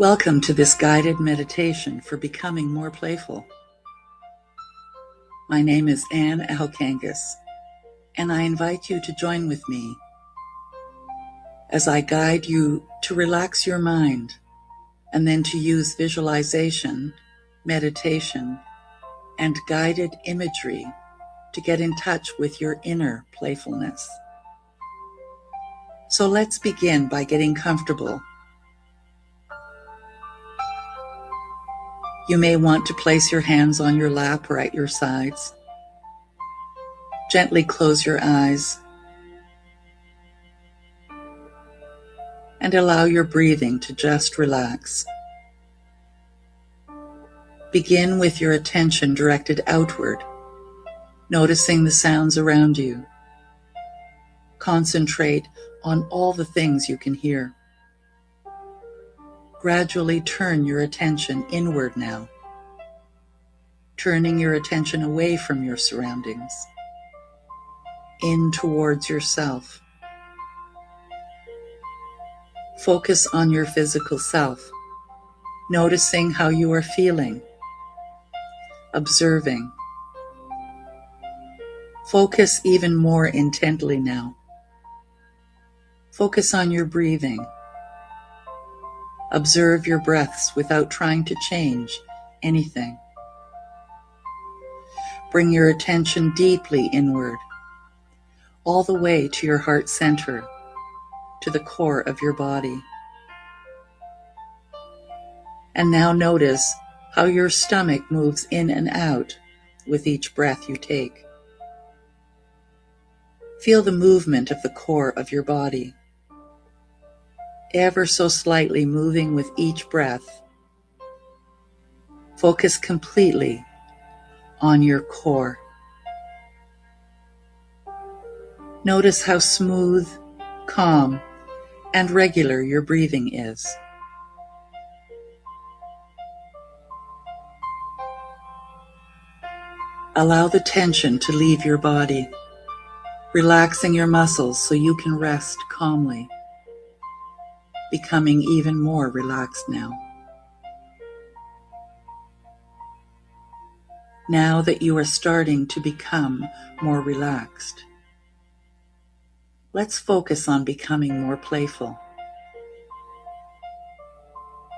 Welcome to this guided meditation for becoming more playful. My name is Anne Alkangas, and I invite you to join with me as I guide you to relax your mind and then to use visualization, meditation, and guided imagery to get in touch with your inner playfulness. So let's begin by getting comfortable. You may want to place your hands on your lap or at your sides. Gently close your eyes and allow your breathing to just relax. Begin with your attention directed outward, noticing the sounds around you. Concentrate on all the things you can hear. Gradually turn your attention inward now, turning your attention away from your surroundings, in towards yourself. Focus on your physical self, noticing how you are feeling, observing. Focus even more intently now. Focus on your breathing. Observe your breaths without trying to change anything. Bring your attention deeply inward, all the way to your heart center, to the core of your body. And now notice how your stomach moves in and out with each breath you take. Feel the movement of the core of your body, ever so slightly moving with each breath. Focus completely on your core. Notice how smooth, calm, and regular your breathing is. Allow the tension to leave your body, relaxing your muscles so you can rest calmly, becoming even more relaxed now. Now that you are starting to become more relaxed, let's focus on becoming more playful.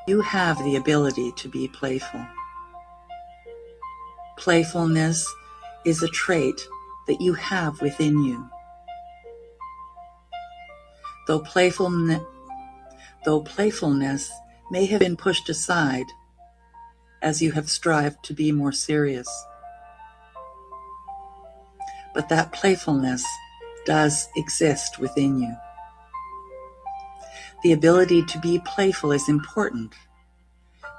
You have the ability to be playful. Playfulness is a trait that you have within you. Though playfulness may have been pushed aside as you have strived to be more serious, but that playfulness does exist within you. The ability to be playful is important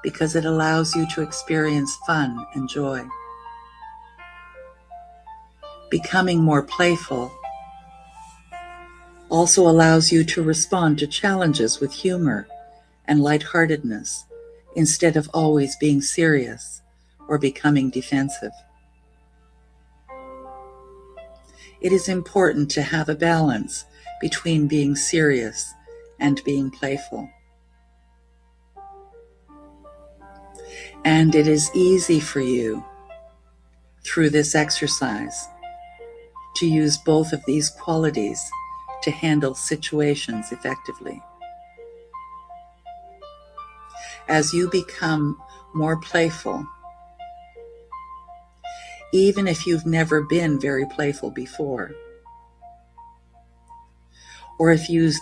because it allows you to experience fun and joy. Becoming more playful also allows you to respond to challenges with humor and lightheartedness instead of always being serious or becoming defensive. It is important to have a balance between being serious and being playful. And it is easy for you, through this exercise, to use both of these qualities to handle situations effectively. As you become more playful, even if you've never been very playful before, or if you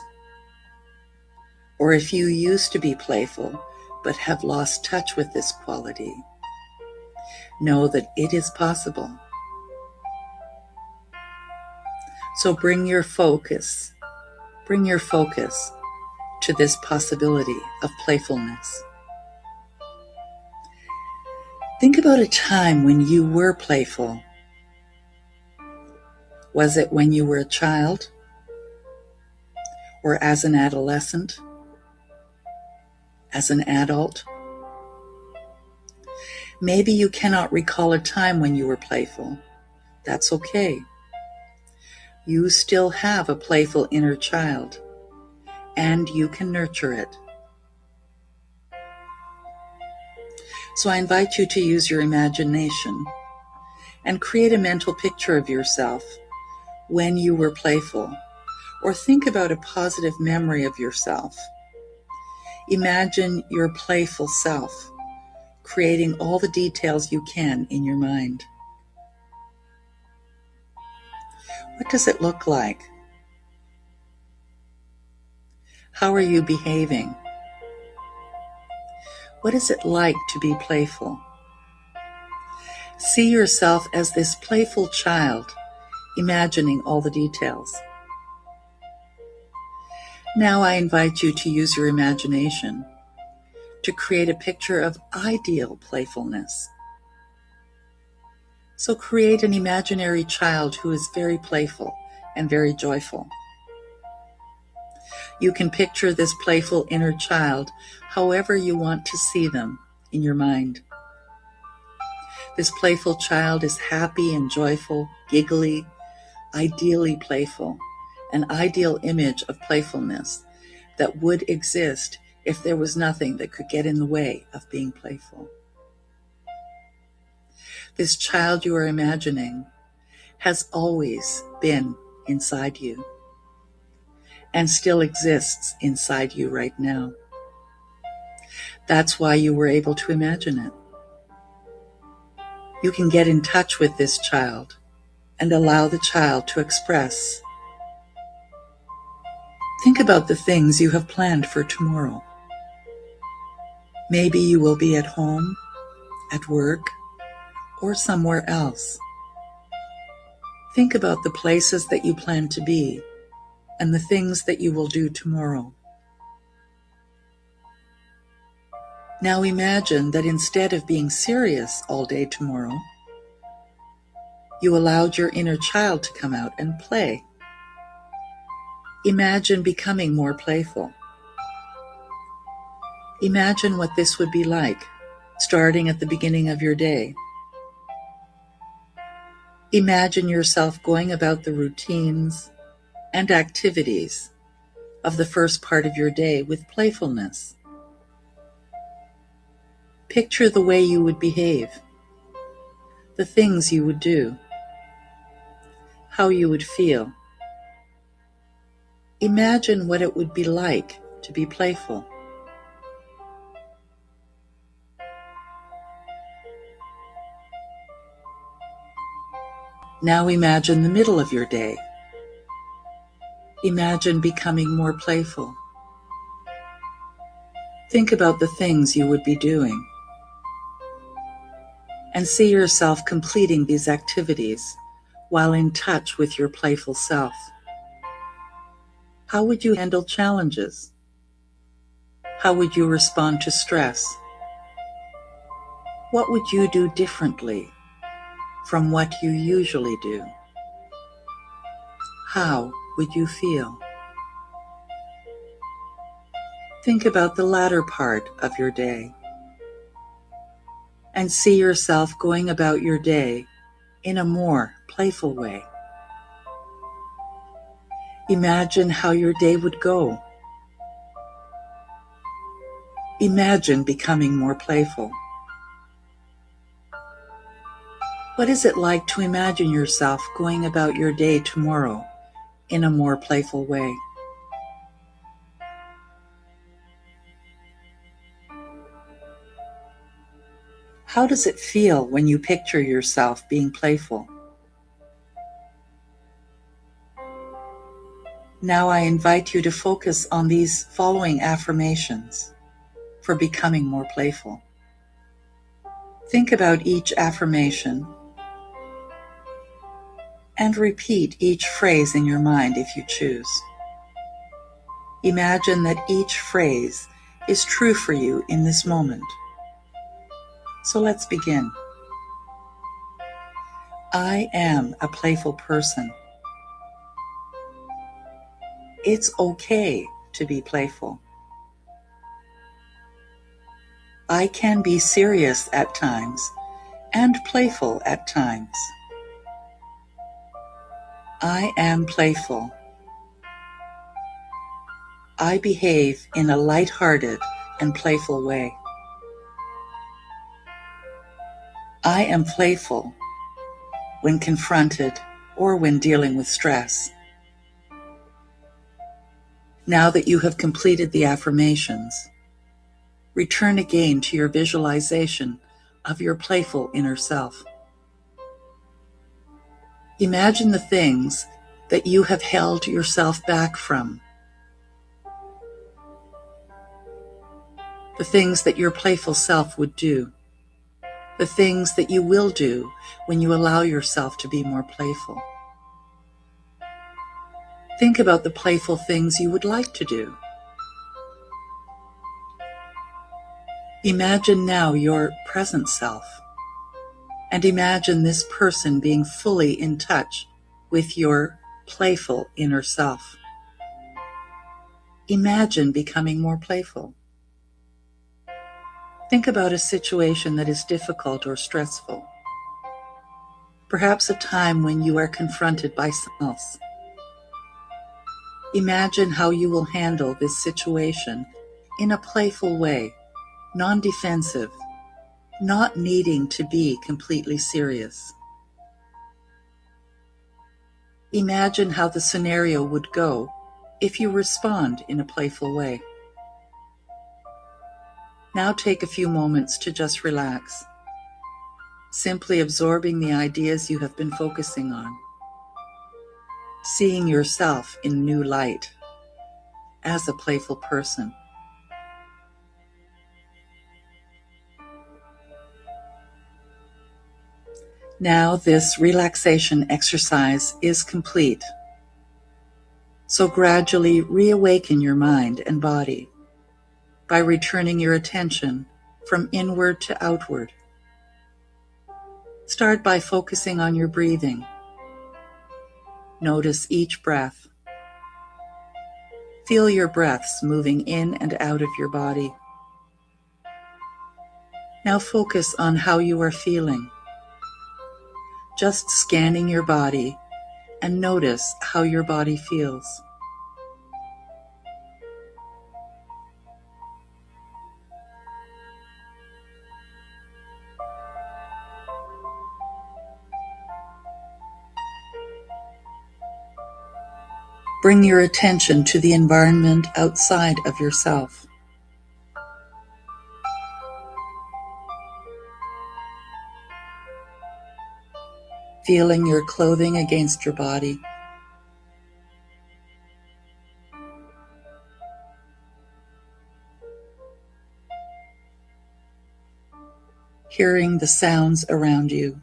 used to be playful but have lost touch with this quality, know that it is possible. So bring your focus to this possibility of playfulness. Think about a time when you were playful. Was it when you were a child? Or as an adolescent? As an adult? Maybe you cannot recall a time when you were playful. That's okay. You still have a playful inner child, and you can nurture it. So I invite you to use your imagination and create a mental picture of yourself when you were playful, or think about a positive memory of yourself. Imagine your playful self, creating all the details you can in your mind. What does it look like? How are you behaving? What is it like to be playful? See yourself as this playful child, imagining all the details. Now I invite you to use your imagination to create a picture of ideal playfulness. So create an imaginary child who is very playful and very joyful. You can picture this playful inner child however you want to see them in your mind. This playful child is happy and joyful, giggly, ideally playful, an ideal image of playfulness that would exist if there was nothing that could get in the way of being playful. This child you are imagining has always been inside you and still exists inside you right now. That's why you were able to imagine it. You can get in touch with this child and allow the child to express. Think about the things you have planned for tomorrow. Maybe you will be at home, at work, or somewhere else. Think about the places that you plan to be and the things that you will do tomorrow. Now imagine that instead of being serious all day tomorrow, you allowed your inner child to come out and play. Imagine becoming more playful. Imagine what this would be like, starting at the beginning of your day. Imagine yourself going about the routines and activities of the first part of your day with playfulness. Picture the way you would behave, the things you would do, how you would feel. Imagine what it would be like to be playful. Now imagine the middle of your day. Imagine becoming more playful. Think about the things you would be doing and see yourself completing these activities while in touch with your playful self. How would you handle challenges? How would you respond to stress? What would you do differently from what you usually do? How would you feel? Think about the latter part of your day and see yourself going about your day in a more playful way. Imagine how your day would go. Imagine becoming more playful. What is it like to imagine yourself going about your day tomorrow in a more playful way? How does it feel when you picture yourself being playful? Now I invite you to focus on these following affirmations for becoming more playful. Think about each affirmation and repeat each phrase in your mind if you choose. Imagine that each phrase is true for you in this moment. So let's begin. I am a playful person. It's okay to be playful. I can be serious at times and playful at times. I am playful. I behave in a light-hearted and playful way. I am playful when confronted or when dealing with stress. Now that you have completed the affirmations, return again to your visualization of your playful inner self. Imagine the things that you have held yourself back from, the things that your playful self would do, the things that you will do when you allow yourself to be more playful. Think about the playful things you would like to do. Imagine now your present self, and imagine this person being fully in touch with your playful inner self. Imagine becoming more playful. Think about a situation that is difficult or stressful. Perhaps a time when you are confronted by someone else. Imagine how you will handle this situation in a playful way, non-defensive, not needing to be completely serious. Imagine how the scenario would go if you respond in a playful way. Now take a few moments to just relax, simply absorbing the ideas you have been focusing on, seeing yourself in new light as a playful person. Now this relaxation exercise is complete. So gradually reawaken your mind and body by returning your attention from inward to outward. Start by focusing on your breathing. Notice each breath. Feel your breaths moving in and out of your body. Now focus on how you are feeling. Just scanning your body and notice how your body feels. Bring your attention to the environment outside of yourself. Feeling your clothing against your body. Hearing the sounds around you.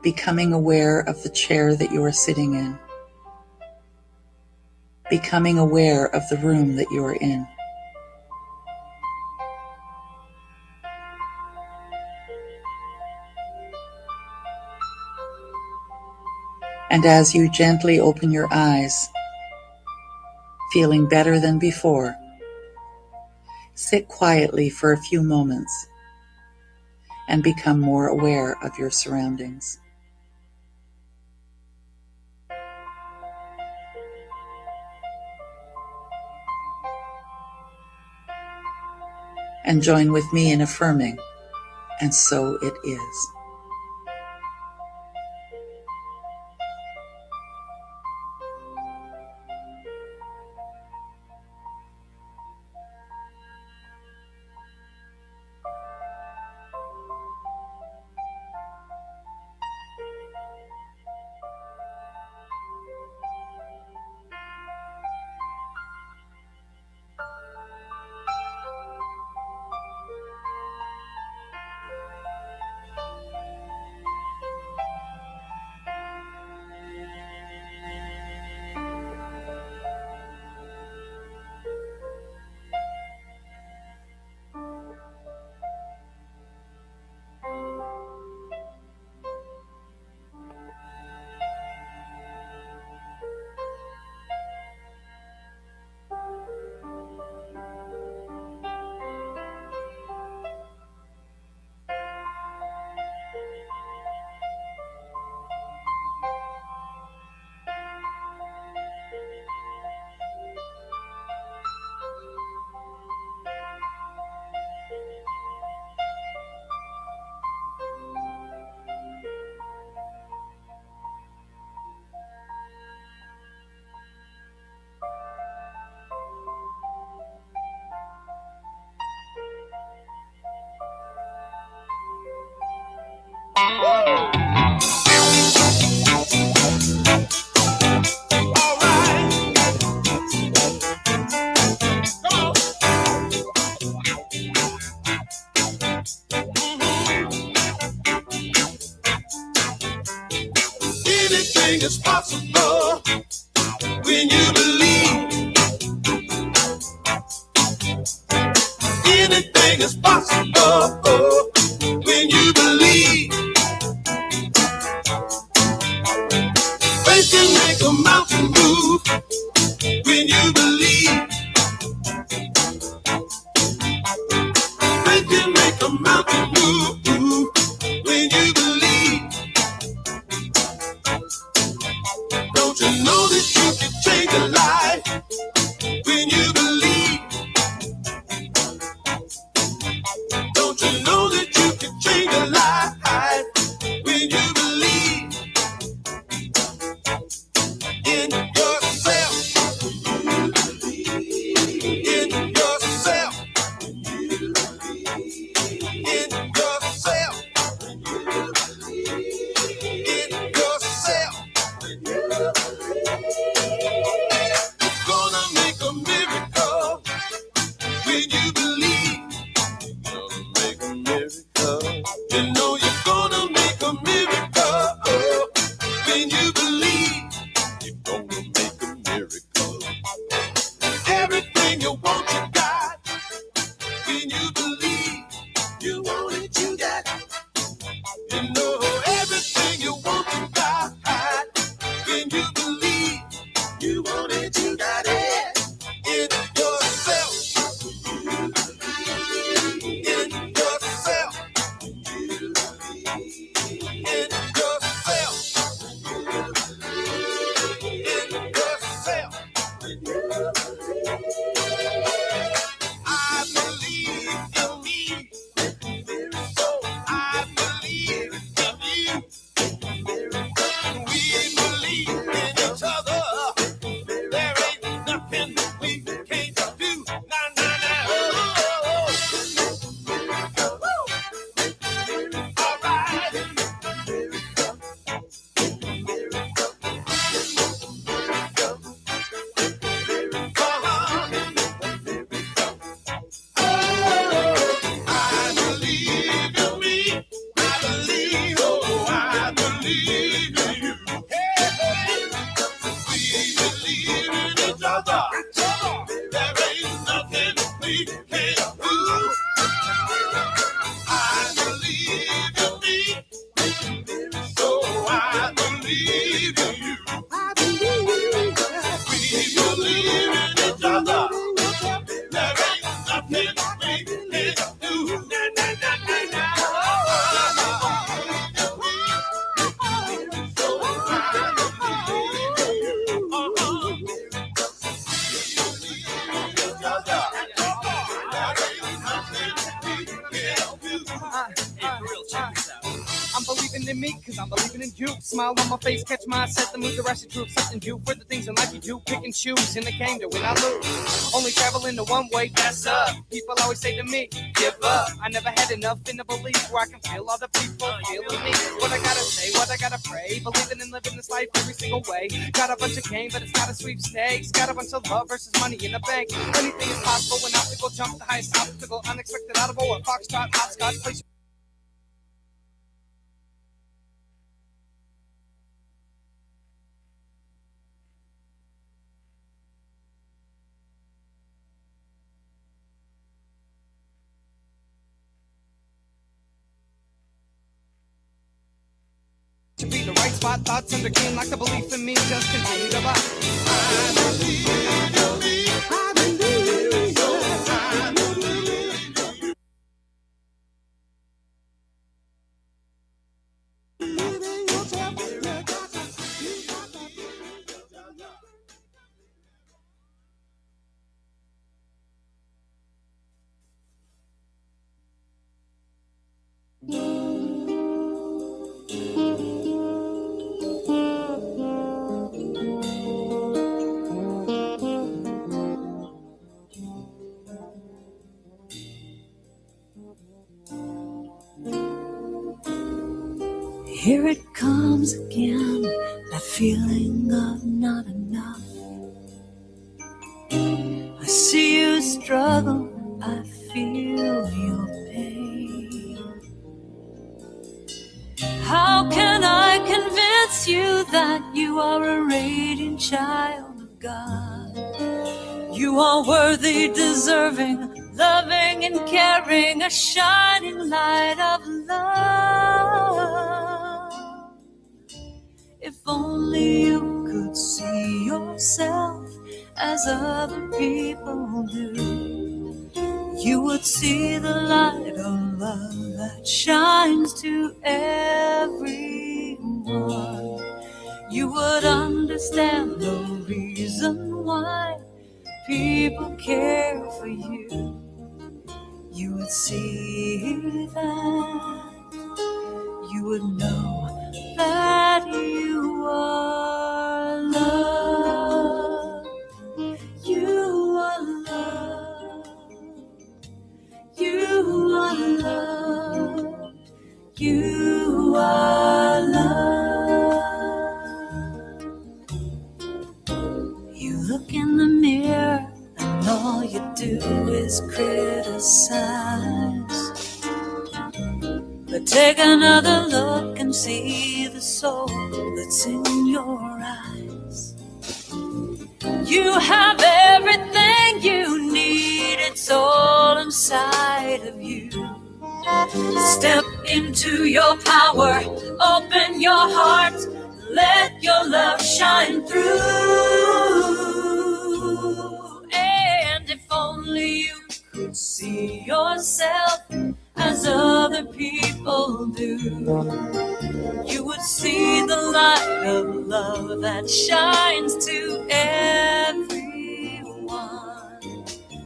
Becoming aware of the chair that you are sitting in. Becoming aware of the room that you are in. And as you gently open your eyes, feeling better than before, sit quietly for a few moments and become more aware of your surroundings. And join with me in affirming, and so it is. Anything is possible when you believe. Anything is possible when you believe. Faith can make a mountain move when you believe. Faith can make a mountain move when you believe. Don't you know that you can change a life when you believe? Don't you know that you can change a life when you believe in yourself? In yourself. In yourself. In yourself. Gonna make a miracle when you believe. Gonna make a miracle. You know you're gonna make a miracle when you believe. You're gonna make a miracle. Everything you want, you got. When you believe, you want it, you got. You know everything you want, you got. When you believe, you want it, you got it. In yourself. In yourself. In yourself. In yourself. I believe in me. So I believe in you. We believe in each other. There ain't nothing we can't do. Nah, nah, nah. All right. I believe in me. I believe, oh, I believe in you. Hey, we believe in each other. There ain't nothing we can't do. I believe in me. So I believe in you. We believe in each other. There ain't nothing we can't do. Na, na, na, na, na. So I believe in you. Each other. There ain't nothing we can't do. I'm believing in me, cause I'm believing in you. Smile on my face, catch my eyes, set the mood, the rest of truth. Something new for the things in life you do. Pick and choose in the game to win, I lose. Only traveling the one way, that's up. People always say to me, give up. I never had enough in the belief where I can feel all the people feeling me. What I gotta say, what I gotta pray. Believing in living this life every single way. Got a bunch of game, but it's not a sweepstakes. Got a bunch of love versus money in the bank. Anything is possible when obstacle jump the highest obstacle. Unexpected audible or foxtrot, hopscotch, place. To be the right spot, thoughts under game like the belief in me. Just continue to buy. I believe in me. I believe in you. I believe in you. Here it comes again, that feeling of not enough. I see you struggle, I feel your pain. How can I convince it's you, that you are a radiant child of God. You are worthy, deserving, loving and caring, a shining light of love. If only you could see yourself as other people do, you would see the light of love that shines to everyone. You would understand the reason why people care for you. You would see that. You would know that you are loved. You are loved. You are loved. You are loved. You look in the mirror and all you do is criticize. But take another look and see the soul that's in your eyes. You have everything you need, it's all inside of you. Step into your power, open your heart, let your love shine through. And if only you could see yourself as other people do, you would see the light of love that shines to everyone.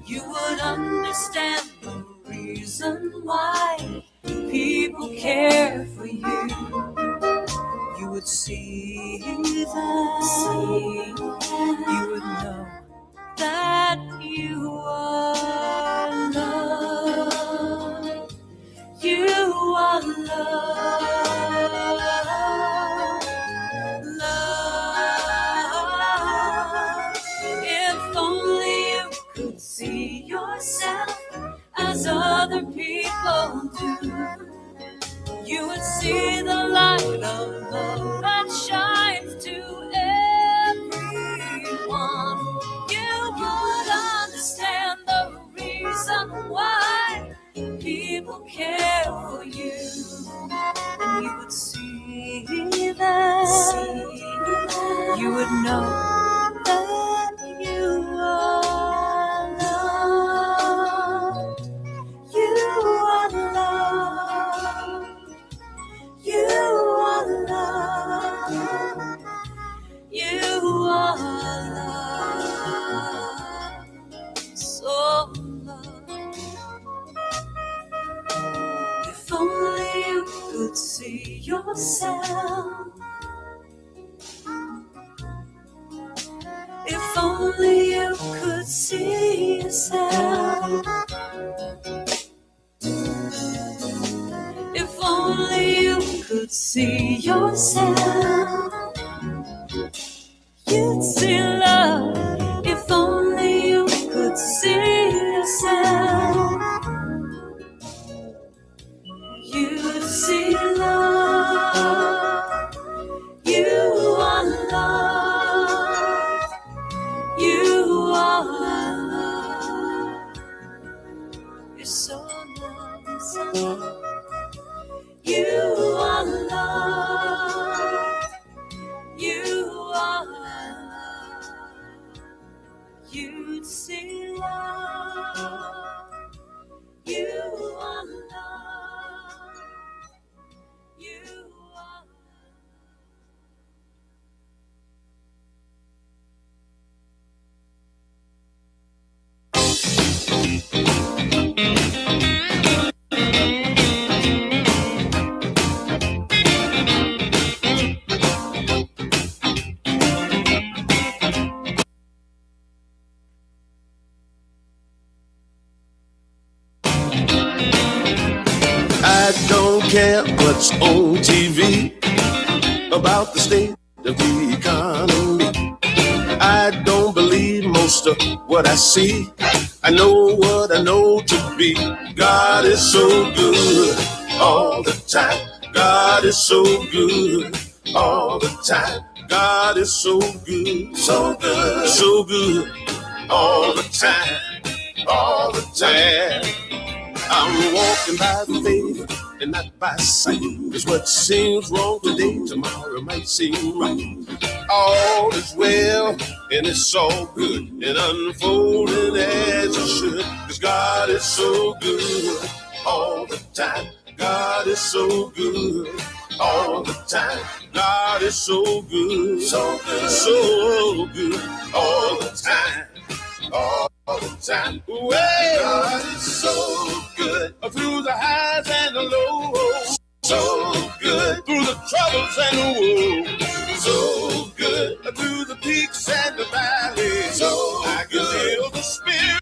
You would understand the reason why people care for you. You would see that. You would know that you are loved. You are loved. Love. If only you could see yourself as other people do, you would see the light of love that shines to everyone. You would understand the reason why people care for you. And you would see that. You would know that you are loved. You are loved. You are loved. You are loved. So loved. If only you could see yourself. If only you could see yourself. If only you could see yourself, you'd see love. If only you could see yourself, you'd see love. You are loved. You are loved. You're so loved. You are loved. You are loved. You'd see love. You are loved. You are I don't care what's on TV about the state of the economy. I don't believe most of what I see. I know what I know to be. God is so good all the time. God is so good all the time. God is so good, so good, so good, all the time, all the time. I'm walking by faith and not by sight. Cause what seems wrong today, tomorrow might seem right. All is well and it's all good and unfolding as it should. Cause God is so good all the time. God is so good all the time. God is so good, so good, so good all the time. All the time. Well, God is so good through the highs and the lows. So good through the troubles and the woes. So good through the peaks and the valleys. So I can feel the Spirit.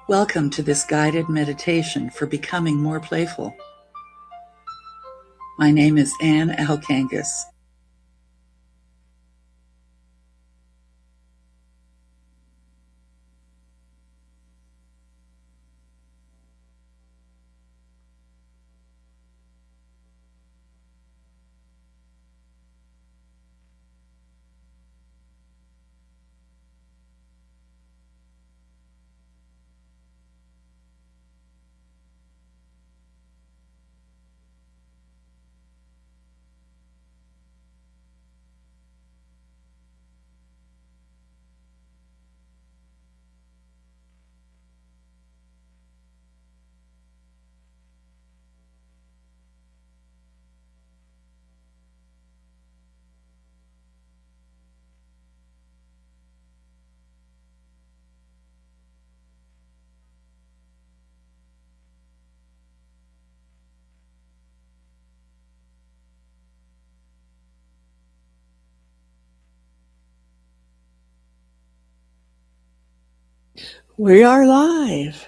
Welcome to this guided meditation for becoming more playful. My name is Anne Alkangas. We are live.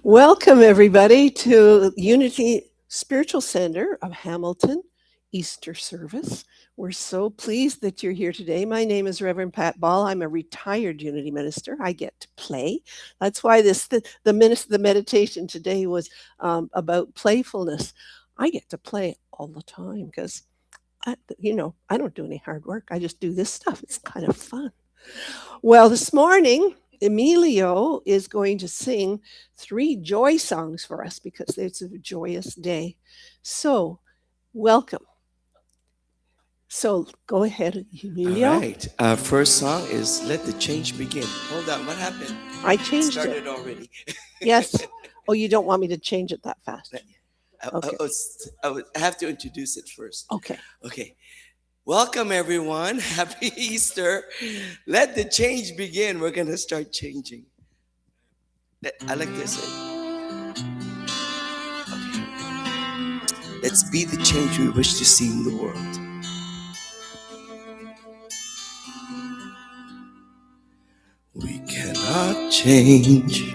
Welcome, everybody, to Unity Spiritual Center of Hamilton Easter service. We're so pleased that you're here today. My name is Reverend Pat Ball. I'm a retired Unity minister. I get to play. That's why the meditation today was about playfulness. I get to play all the time because, I don't do any hard work. I just do this stuff. It's kind of fun. Well, this morning, Emilio is going to sing 3 joy songs for us because it's a joyous day. So, welcome. So, go ahead, Emilio. All right. First song is Let the Change Begin. Hold on. What happened? I changed Started it. already. Yes. Oh, you don't want me to change it that fast? Okay. I have to introduce it first. Okay. Okay. Welcome, everyone. Happy Easter. Let the change begin. We're going to start changing. I like this. Okay. Let's be the change we wish to see in the world. We cannot change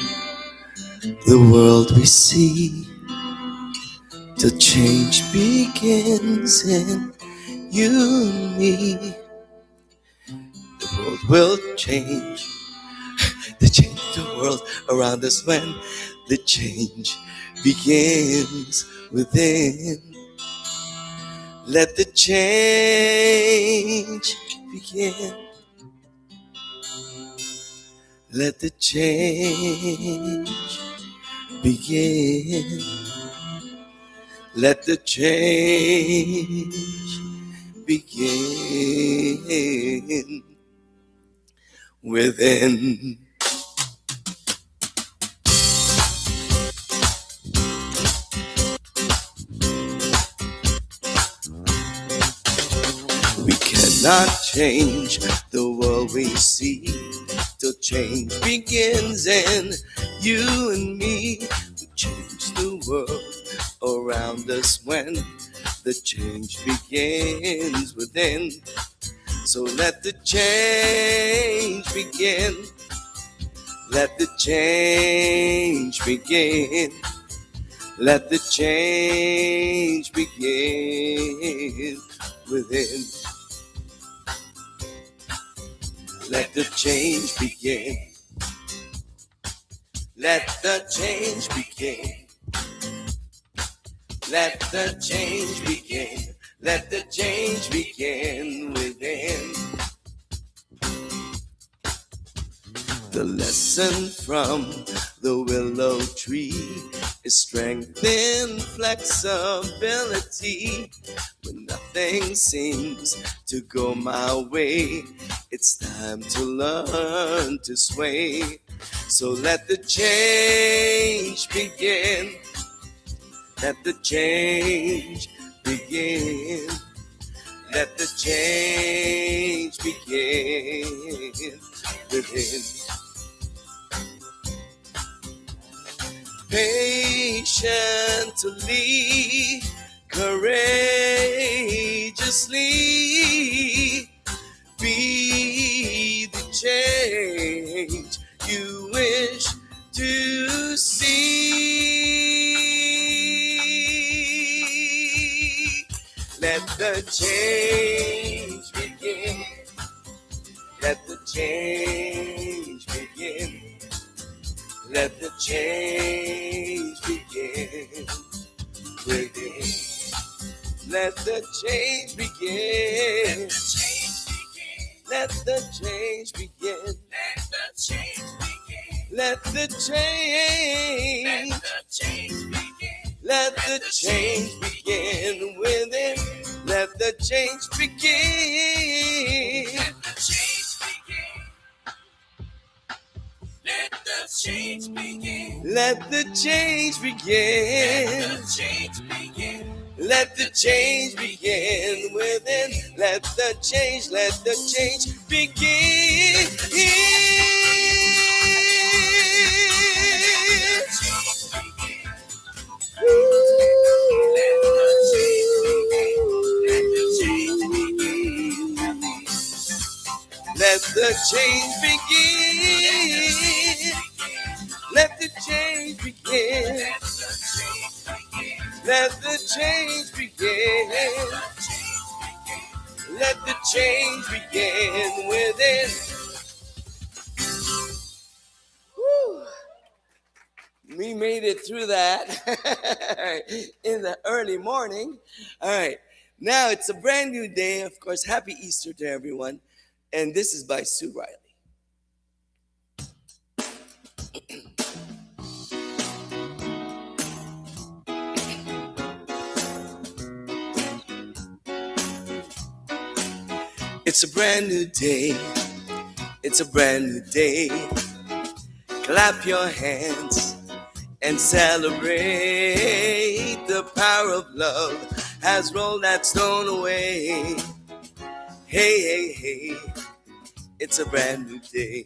the world we see. The change begins in you and me. The world will change. The world around us when the change begins within. Let the change begin. Let the change begin. Let the change begin within. We cannot change the world we see till change begins in you and me. We change the world around us when the change begins within. So let the change begin. Let the change begin. Let the change begin within. Let the change begin. Let the change begin. Let the change begin. Let the change begin within. The lesson from the willow tree is strength in flexibility. When nothing seems to go my way, it's time to learn to sway. So let the change begin. Let the change begin. Let the change begin within. Patiently, courageously, be the change you wish to see. Let the change begin. Let the change begin. Let the change begin within. Let the change begin. Let the change begin. Let the change. Let the change begin within. Let the change begin. Let the change begin. Let the change begin. Let the change begin within. Let the change begin. Let the change begin. Let the change begin. Let the change begin. Let the change begin within. Woo. We made it through that in the early morning. All right. Now it's a brand new day. Of course, happy Easter to everyone. And this is by Sue Riley. It's a brand new day. It's a brand new day. Clap your hands and celebrate. The power of love has rolled that stone away. Hey, hey, hey, it's a brand new day.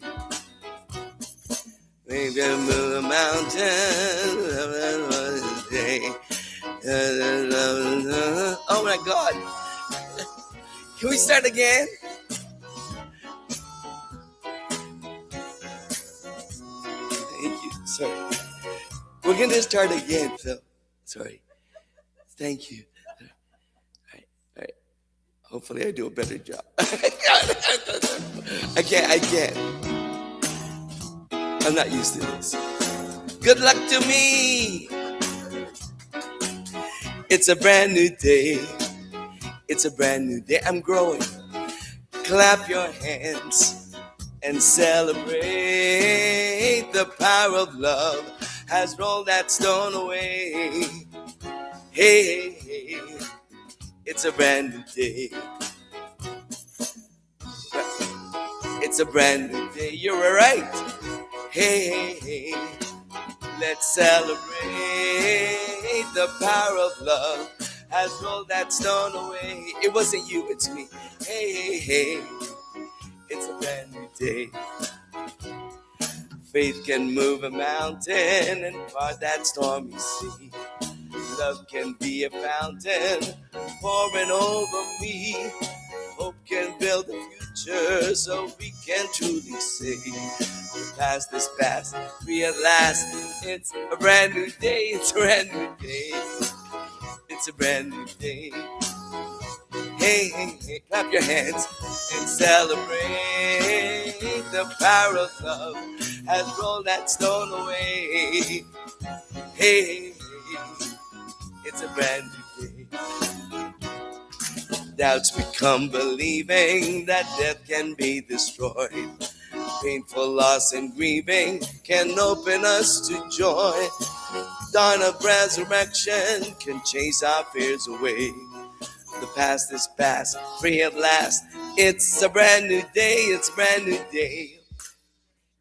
We're gonna move a mountain. Oh my God. Can we start again? Thank you. Sorry. We're going to start again, Phil. Sorry. Thank you. All right. Hopefully I do a better job. I can't. I'm not used to this. Good luck to me. It's a brand new day. It's a brand new day. I'm growing. Clap your hands and celebrate. The power of love has rolled that stone away. Hey, hey, hey, it's a brand new day. It's a brand new day, you're right. Hey, hey, hey, let's celebrate. The power of love has rolled that stone away. It wasn't you, it's me. Hey, hey, hey, it's a brand new day. Faith can move a mountain and part that stormy sea. Love can be a fountain pouring over me. Hope can build a future so we can truly say the past is past, free at last. It's a brand new day, it's a brand new day. It's a brand new day. Hey, hey, hey, clap your hands and celebrate. The power of love has rolled that stone away. Hey, hey, hey, it's a brand new day. Doubts become believing that death can be destroyed. Painful loss and grieving can open us to joy. Dawn of resurrection can chase our fears away. The past is past, free at last. It's a brand new day, it's a brand new day.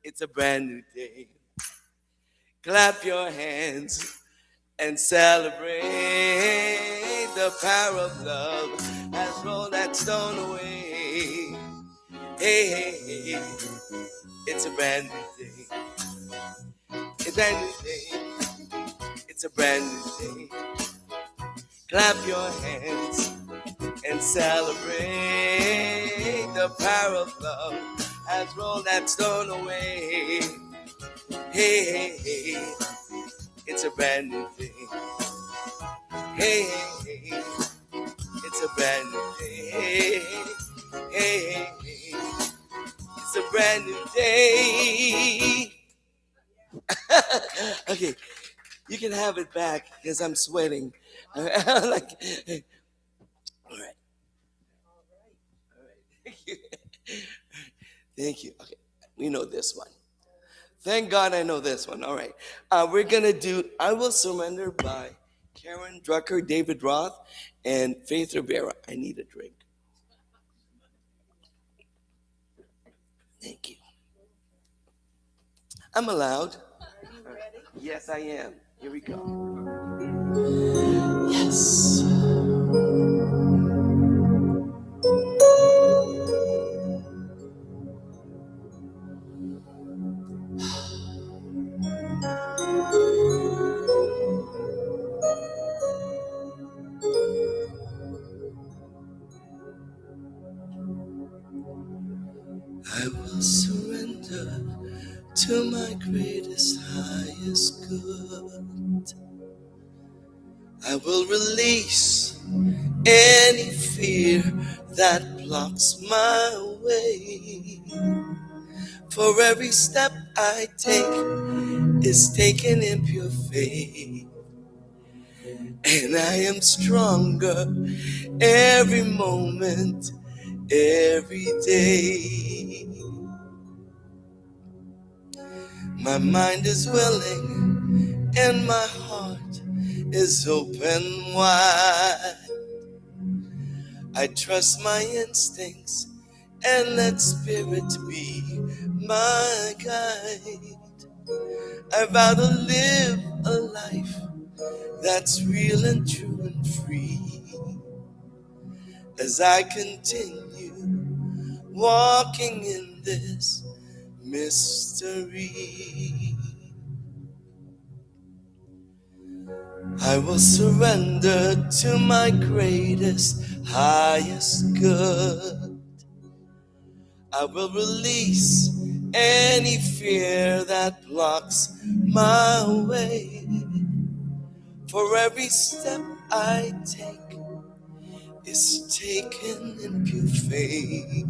It's a brand new day. Clap your hands and celebrate. The power of love has rolled that stone away. Hey, hey, hey, it's a brand new day. It's a brand new day. It's a brand new day. Clap your hands and celebrate. The power of love has rolled that stone away. Hey, hey, hey, it's a brand new day. Hey, hey, hey, it's a brand new day. Hey, hey, hey, it's a brand new day. Okay, you can have it back because I'm sweating. Like, all right. All right. Thank you. Thank you. Okay, we know this one. Thank God I know this one. All right. We're going to do I Will Surrender by Karen Drucker, David Roth, and Faith Rivera. I need a drink. Thank you. I'm allowed. Are you ready? Yes, I am. Here we go. Yes. I will surrender to my greatest, highest good. I will release any fear that blocks my way. For every step I take is taken in pure faith. And I am stronger every moment, every day. My mind is willing and my heart is open wide. I trust my instincts and let spirit be my guide. I vow to live a life that's real and true and free. As I continue walking in this mystery, I will surrender to my greatest, highest good. I will release any fear that blocks my way. For every step I take is taken in pure faith.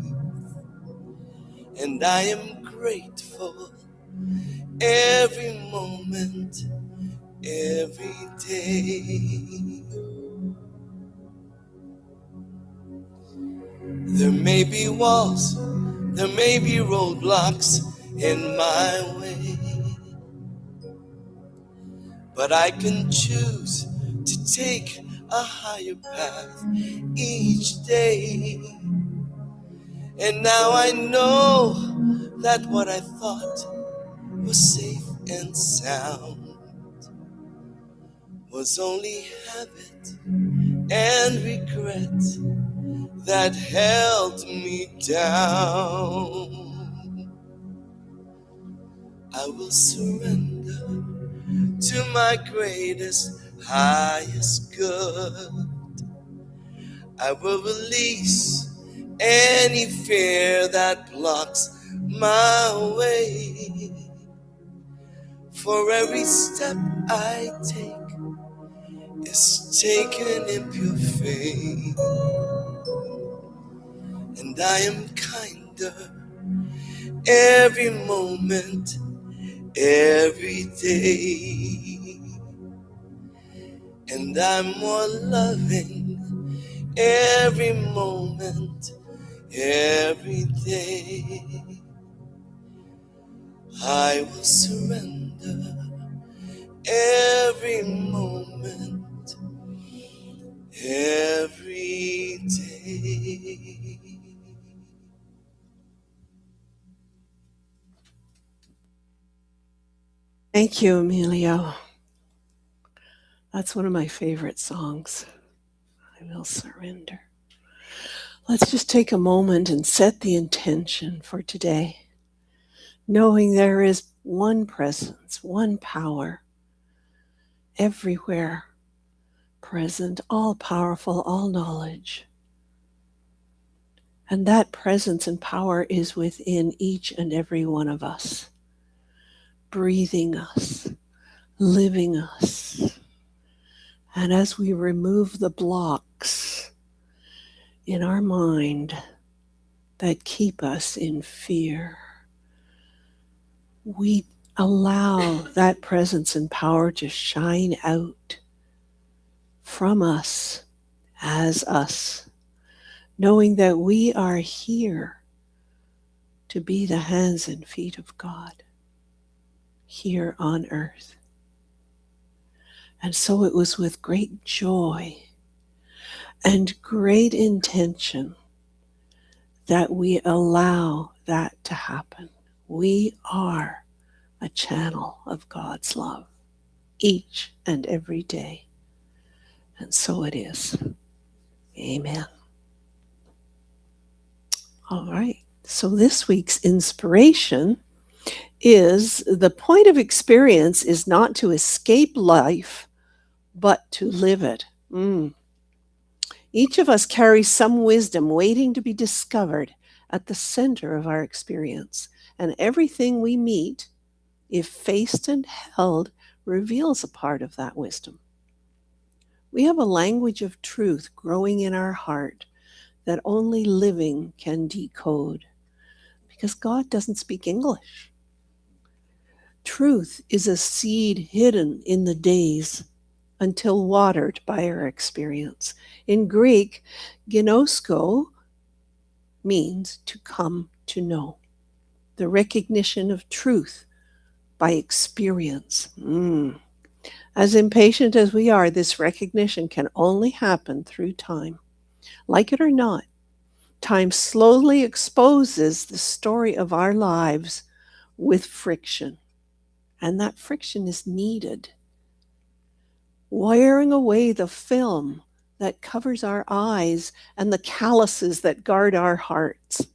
And I am grateful every moment, every day. There may be walls There may be roadblocks in my way, but I can choose to take a higher path each day. And now I know that what I thought was safe and sound was only habit and regret that held me down. I will surrender to my greatest, highest good. I will release any fear that blocks my way. For every step I take is taken in pure faith, and I am kinder every moment, every day, and I'm more loving every moment, every day. I will surrender every moment, every day. Thank you, Emilio. That's one of my favorite songs. I will surrender. Let's just take a moment and set the intention for today, knowing there is one presence, one power, everywhere present, all powerful, all knowledge. And that presence and power is within each and every one of us, breathing us, living us. And as we remove the blocks in our mind that keep us in fear, we allow that presence and power to shine out from us as us, knowing that we are here to be the hands and feet of God here on earth. And so it was with great joy and great intention that we allow that to happen. We are a channel of God's love each and every day. And so it is. Amen. All right. So this week's inspiration is the point of experience is not to escape life, but to live it. Each of us carries some wisdom waiting to be discovered at the center of our experience. And everything we meet, if faced and held, reveals a part of that wisdom. We have a language of truth growing in our heart that only living can decode, because God doesn't speak English. Truth is a seed hidden in the days until watered by our experience. In Greek, ginosko means to come to know, the recognition of truth by experience. As impatient as we are, this recognition can only happen through time. Like it or not, time slowly exposes the story of our lives with friction. And that friction is needed. Wearing away the film that covers our eyes and the calluses that guard our hearts,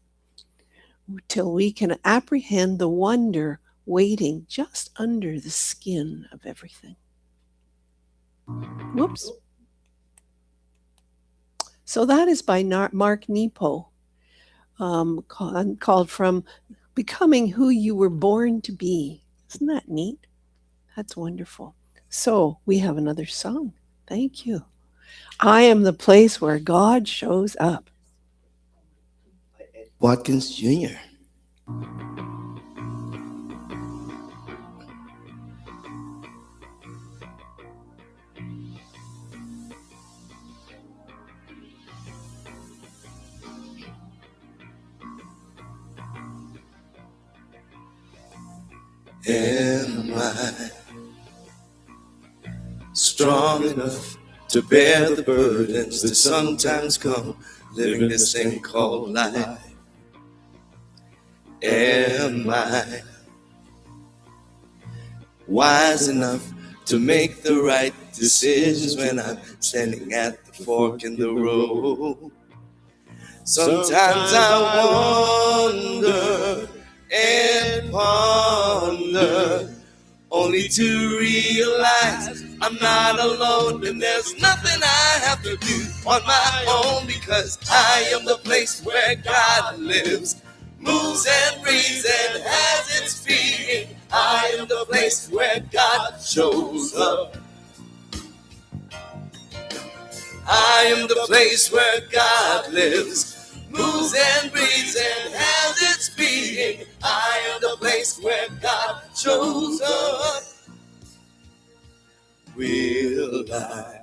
till we can apprehend the wonder waiting just under the skin of everything. Whoops. So that is by Mark Nepo, called From Becoming Who You Were Born to Be. Isn't that neat? That's wonderful. So we have another song. Thank you. I am the place where God shows up. Watkins Jr. Am I strong enough to bear the burdens that sometimes come living this thing called life? Am I wise enough to make the right decisions when I'm standing at the fork in the road? Sometimes I wonder and ponder, only to realize I'm not alone, and there's nothing I have to do on my own, because I am the place where God lives, moves and breathes and has its being. I am the place where God shows up. I am the place where God lives, moves and breathes and has its being. I am the place where God shows up. Will I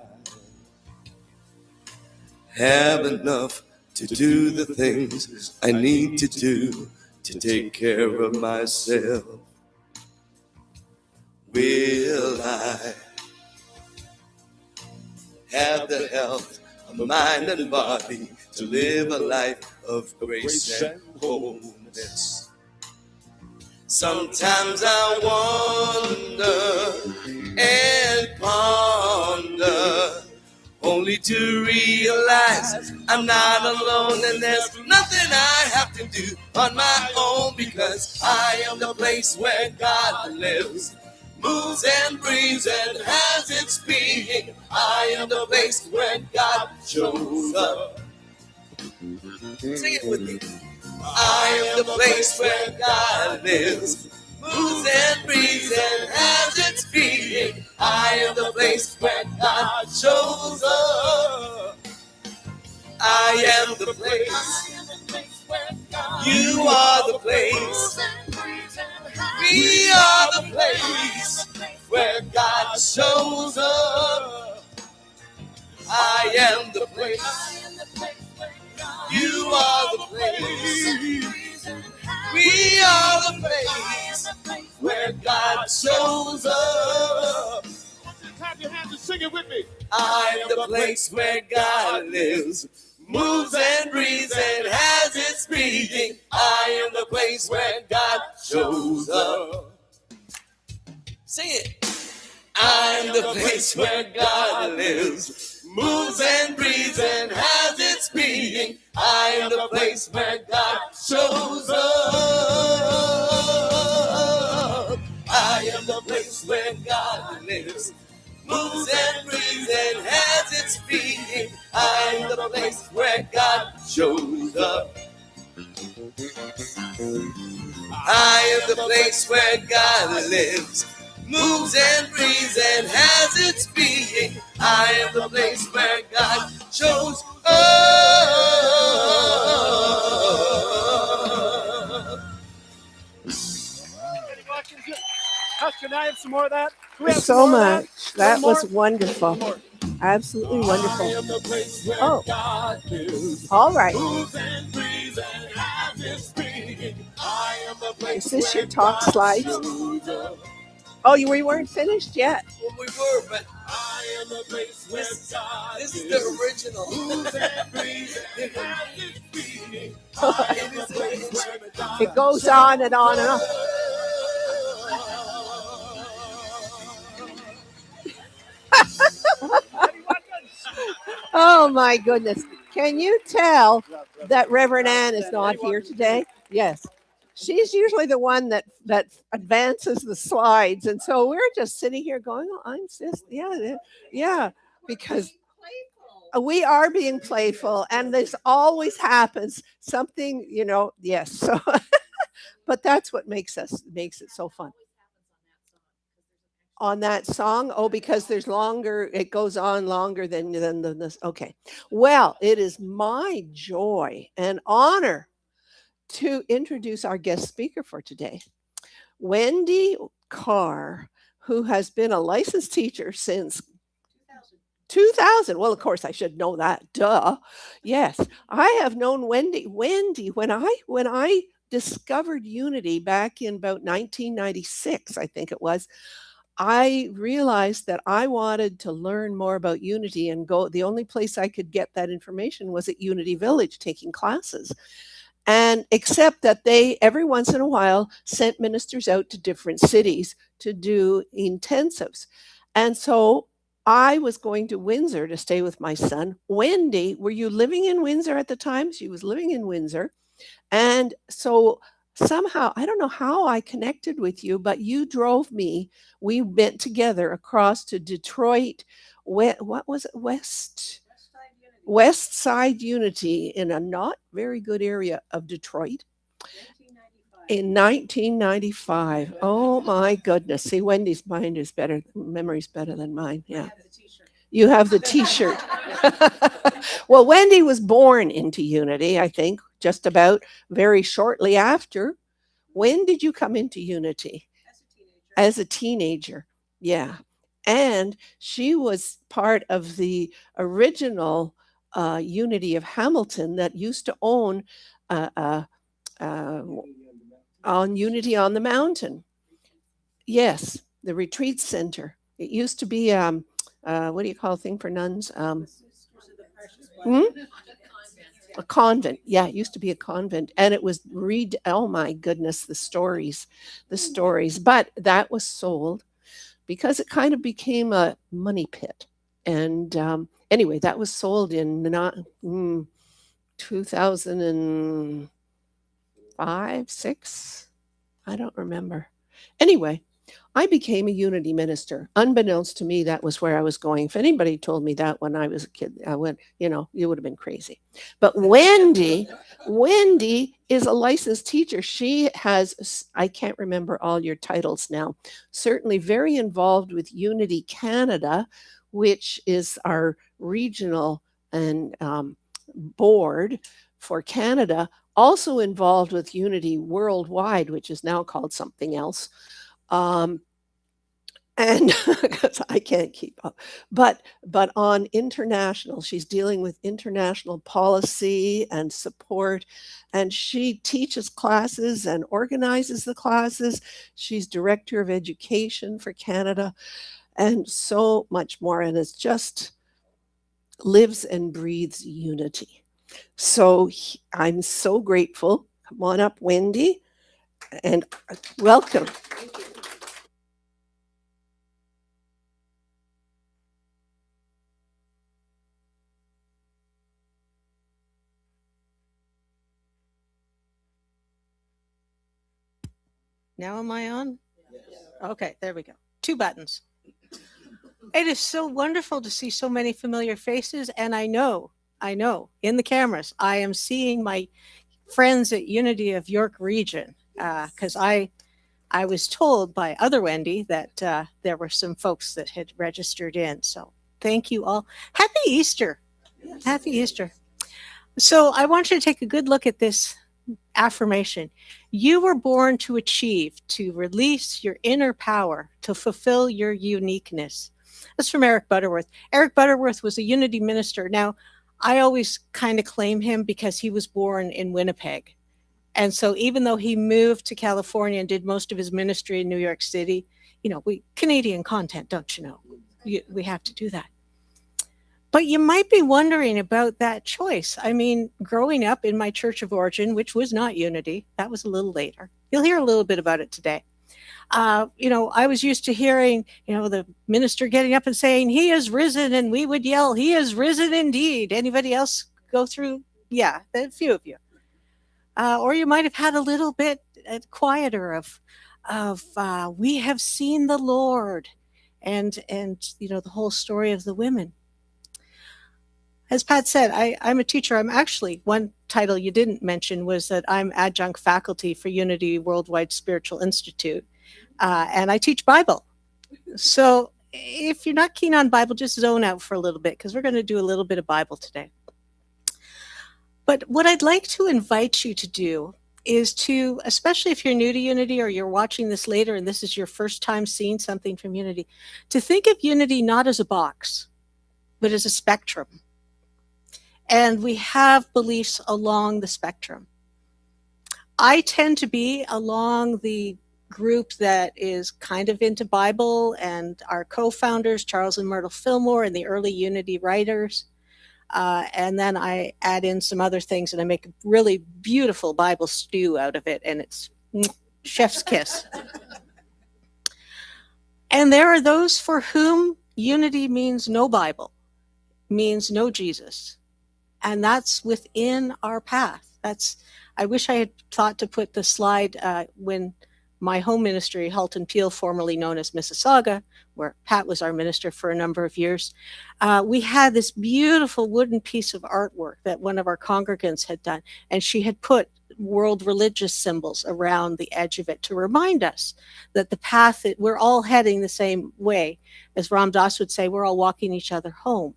have enough to do the things I need to do to take care of myself? Will I have the health of mind and body to live a life of grace and wholeness? Sometimes I wonder and ponder, only to realize I'm not alone, and there's nothing I have to do on my own, because I am the place where God lives, moves and breathes and has its being. I am the place where God shows up. Sing it with me. I am the place where God lives, moves and breathes and has its being. I am the place where God shows up. I am the place. You are the place. We are the place where God shows up. I am the place. You are the place. We are the place where God shows up. Clap your hands and sing it with me. I am the place where God lives, moves and breathes and has its being. I am the place where God shows up. Sing it. I am the place where God lives, moves and breathes and has its being. I am the place where God shows up. I am the place where God lives, moves and breathes and has its being. I am the place where God shows up. I am the place where God lives, moves and breathes and has its being. I am the place where God shows up. Can I have some more of that? Can we have So some more of much. That One was more? wonderful. One more. Absolutely I wonderful. am the place where Oh. God lives, All right. moves and breathes and has its being. I am the place Is this where your talk God slides? shows up. Oh, we weren't finished yet. Well, we were, but I am the place where God This is the original. Moves and breathes and has its being. I am the place where God It goes on and on and on. Oh my goodness. Can you tell that Reverend Ann is not here today? Yes. She's usually the one that advances the slides. And so we're just sitting here going, oh, I'm just, yeah, because we are being playful, and this always happens. Something, yes. So, but that's what makes it so fun. On that song, because there's longer, it goes on longer than this. Okay. Well, it is my joy and honor to introduce our guest speaker for today, Wendy Carr, who has been a licensed teacher since 2000. Well, of course, I should know that. Duh. Yes, I have known Wendy. When I discovered Unity back in about 1996, I think it was, I realized that I wanted to learn more about Unity and go. The only place I could get that information was at Unity Village taking classes. And except that they every once in a while sent ministers out to different cities to do intensives. And so I was going to Windsor to stay with my son. Wendy, were you living in Windsor at the time? She was living in Windsor. And so somehow, I don't know how I connected with you, but you drove me. We went together across to Detroit. What was it? West Side Unity in a not very good area of Detroit. In 1995. Oh my goodness. See, Wendy's mind is better, memory's better than mine. Yeah. You have the t-shirt. Well, Wendy was born into Unity, I think, just about very shortly after. When did you come into Unity? As a teenager. Yeah. And she was part of the original Unity of Hamilton that used to own on Unity on the Mountain. Yes, the retreat center. It used to be what do you call a thing for nuns? A convent. Yeah, it used to be a convent, and it was oh my goodness, the stories. But that was sold because it kind of became a money pit. And anyway, that was sold in 2005, 6. I don't remember. Anyway, I became a Unity minister. Unbeknownst to me, that was where I was going. If anybody told me that when I was a kid, I went, you would have been crazy. But Wendy is a licensed teacher. She has, I can't remember all your titles now, certainly very involved with Unity Canada, which is our regional and board for Canada, also involved with Unity Worldwide, which is now called something else. And because I can't keep up, but on international, she's dealing with international policy and support, and she teaches classes and organizes the classes. She's director of education for Canada, and so much more. And it's just lives and breathes Unity. So I'm so grateful. Come on up, Wendy, and welcome. Thank you. Now am I on? Yes. Okay, there we go. 2 buttons. It is so wonderful to see so many familiar faces, and I know, in the cameras, I am seeing my friends at Unity of York Region, because I was told by other Wendy that there were some folks that had registered in. So thank you all. Happy Easter. Yes. Happy Easter. So I want you to take a good look at this affirmation. You were born to achieve, to release your inner power, to fulfill your uniqueness. That's from Eric Butterworth. Eric Butterworth was a Unity minister. Now, I always kind of claim him because he was born in Winnipeg. And so even though he moved to California and did most of his ministry in New York City, we Canadian content, don't you know? We have to do that. But you might be wondering about that choice. I mean, growing up in my church of origin, which was not Unity, that was a little later. You'll hear a little bit about it today. I was used to hearing, the minister getting up and saying, "He is risen," and we would yell, "He is risen indeed." Anybody else go through? Yeah, a few of you. Or you might have had a little bit quieter of "We have seen the Lord," and the whole story of the women. As Pat said, I'm a teacher. I'm actually, one title you didn't mention was that I'm adjunct faculty for Unity Worldwide Spiritual Institute, and I teach Bible. So if you're not keen on Bible, just zone out for a little bit, because we're going to do a little bit of Bible today. But what I'd like to invite you to do is to, especially if you're new to Unity or you're watching this later and this is your first time seeing something from Unity, to think of Unity not as a box, but as a spectrum. And we have beliefs along the spectrum. I tend to be along the group that is kind of into Bible, and our co-founders, Charles and Myrtle Fillmore, and the early Unity writers. And then I add in some other things, and I make a really beautiful Bible stew out of it, and it's chef's kiss. And there are those for whom unity means no Bible, means no Jesus. And that's within our path. I wish I had thought to put the slide when my home ministry, Halton Peel, formerly known as Mississauga, where Pat was our minister for a number of years, we had this beautiful wooden piece of artwork that one of our congregants had done, and she had put world religious symbols around the edge of it to remind us that the path that we're all heading the same way. As Ram Dass would say, we're all walking each other home,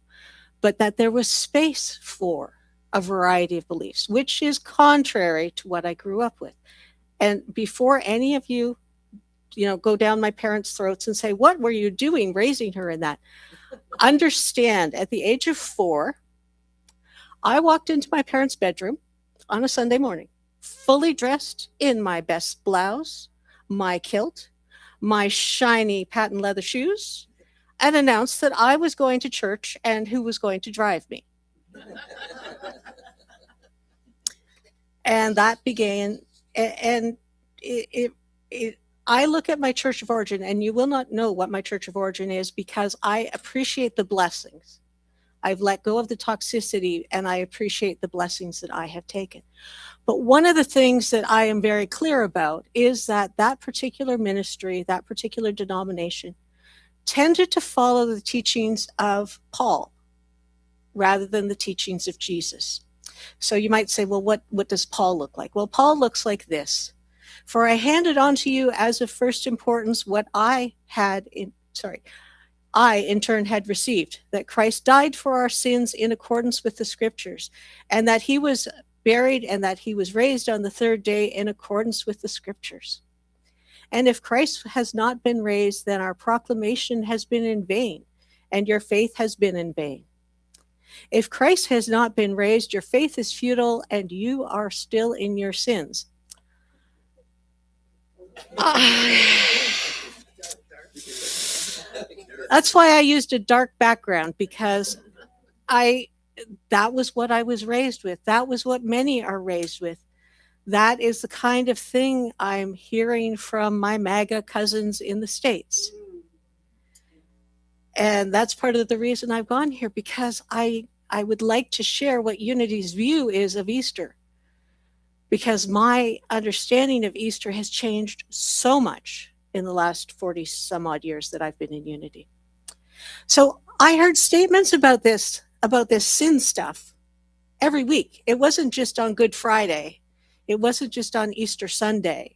but that there was space for a variety of beliefs, which is contrary to what I grew up with. And before any of you, go down my parents' throats and say, what were you doing raising her in that? Understand, at the age of 4, I walked into my parents' bedroom on a Sunday morning, fully dressed in my best blouse, my kilt, my shiny patent leather shoes, and announced that I was going to church and who was going to drive me. And that began, and I look at my church of origin, and you will not know what my church of origin is because I appreciate the blessings. I've let go of the toxicity, and I appreciate the blessings that I have taken. But one of the things that I am very clear about is that that particular ministry, that particular denomination, tended to follow the teachings of Paul rather than the teachings of Jesus. So you might say, well, what does Paul look like? Well, Paul looks like this. For I handed on to you as of first importance what I in turn had received, that Christ died for our sins in accordance with the scriptures, and that he was buried and that he was raised on the third day in accordance with the scriptures. And if Christ has not been raised, then our proclamation has been in vain, and your faith has been in vain. If Christ has not been raised, your faith is futile, and you are still in your sins. That's why I used a dark background, because that was what I was raised with. That was what many are raised with. That is the kind of thing I'm hearing from my MAGA cousins in the States. And that's part of the reason I've gone here, because I would like to share what Unity's view is of Easter, because my understanding of Easter has changed so much in the last 40 some odd years that I've been in Unity. So I heard statements about this sin stuff every week. It wasn't just on Good Friday. It wasn't just on Easter Sunday.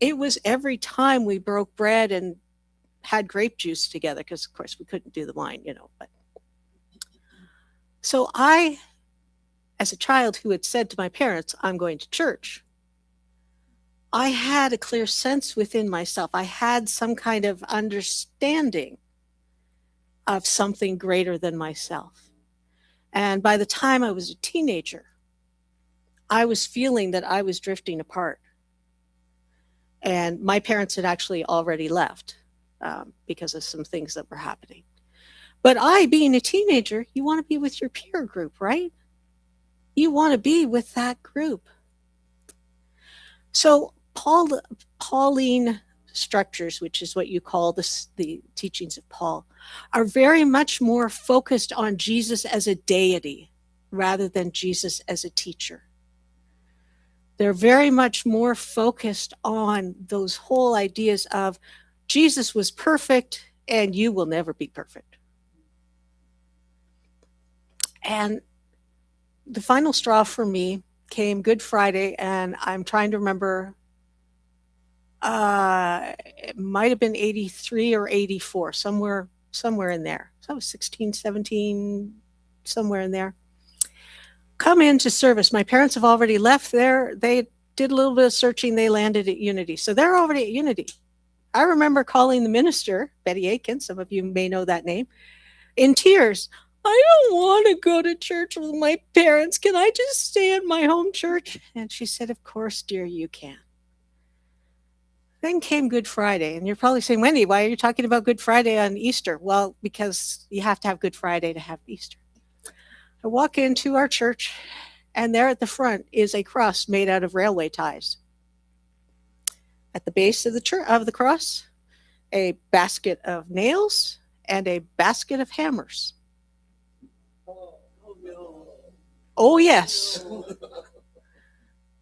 It was every time we broke bread and had grape juice together, because of course we couldn't do the wine, but. So I, as a child who had said to my parents, I'm going to church, I had a clear sense within myself. I had some kind of understanding of something greater than myself. And by the time I was a teenager, I was feeling that I was drifting apart. And my parents had actually already left because of some things that were happening. But being a teenager, you want to be with your peer group, right? You want to be with that group. So Pauline structures, which is what you call the teachings of Paul, are very much more focused on Jesus as a deity rather than Jesus as a teacher. They're very much more focused on those whole ideas of Jesus was perfect and you will never be perfect. And the final straw for me came Good Friday, and I'm trying to remember, it might have been 83 or 84, somewhere in there. So I was 16, 17, somewhere in there. Come into service. My parents have already left there. They did a little bit of searching. They landed at Unity. So they're already at Unity. I remember calling the minister, Betty Aiken, some of you may know that name, in tears. I don't want to go to church with my parents. Can I just stay at my home church? And she said, of course, dear, you can. Then came Good Friday. And you're probably saying, Wendy, why are you talking about Good Friday on Easter? Well, because you have to have Good Friday to have Easter. I walk into our church, and there at the front is a cross made out of railway ties. At the base of the cross, a basket of nails and a basket of hammers. Oh, yes.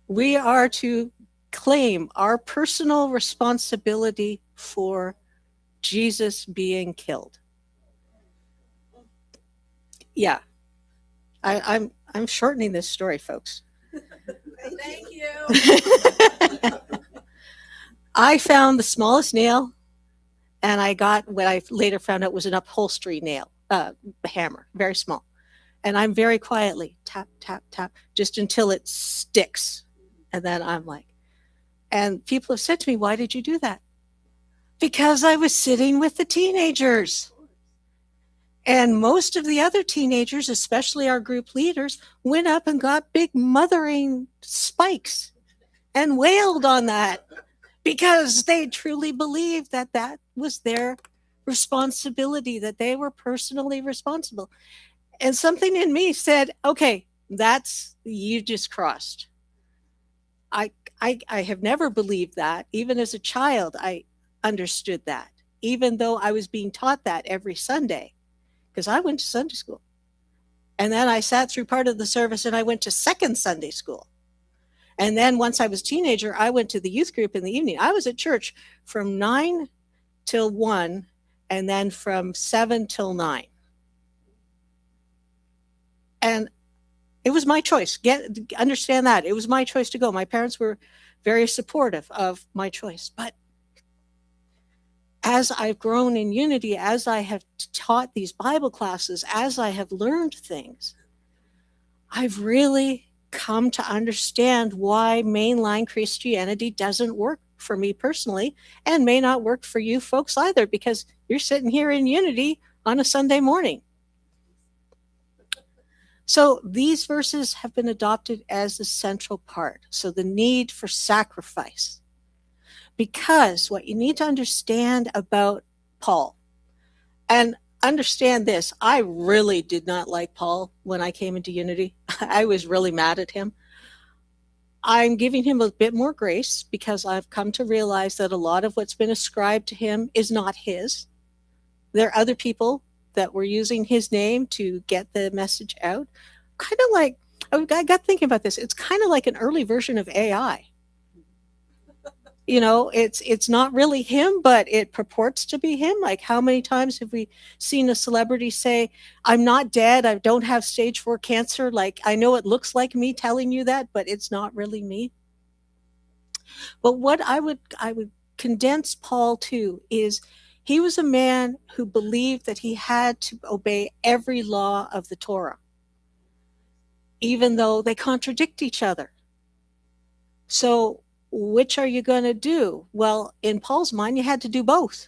We are to claim our personal responsibility for Jesus being killed. Yeah. I'm shortening this story, folks. Thank you. I found the smallest nail, and I got what I later found out was an upholstery nail, hammer, very small. And I'm very quietly tap, tap, tap, just until it sticks. And then I'm like, and people have said to me, why did you do that? Because I was sitting with the teenagers. And most of the other teenagers, especially our group leaders, went up and got big mothering spikes and wailed on that because they truly believed that that was their responsibility, that they were personally responsible. And something in me said, okay, that's, you just crossed. I have never believed that. Even as a child, I understood that, even though I was being taught that every Sunday, because I went to Sunday school. And then I sat through part of the service and I went to second Sunday school. And then once I was a teenager, I went to the youth group in the evening. I was at church from 9 till 1 and then from 7 till 9. And it was my choice. Understand that. It was my choice to go. My parents were very supportive of my choice. But as I've grown in unity, as I have taught these Bible classes, as I have learned things, I've really come to understand why mainline Christianity doesn't work for me personally and may not work for you folks either, because you're sitting here in unity on a Sunday morning. So these verses have been adopted as the central part. So the need for sacrifice. Because what you need to understand about Paul, and understand this, I really did not like Paul when I came into unity. I was really mad at him. I'm giving him a bit more grace because I've come to realize that a lot of what's been ascribed to him is not his. There are other people that were using his name to get the message out. Kind of like, I got thinking about this. It's kind of like an early version of AI. You know, it's not really him, but it purports to be him. Like, how many times have we seen a celebrity say, I'm not dead, I don't have stage 4 cancer. Like, I know it looks like me telling you that, but it's not really me. But what I would condense Paul to is he was a man who believed that he had to obey every law of the Torah, even though they contradict each other. So which are you going to do? Well, in Paul's mind, you had to do both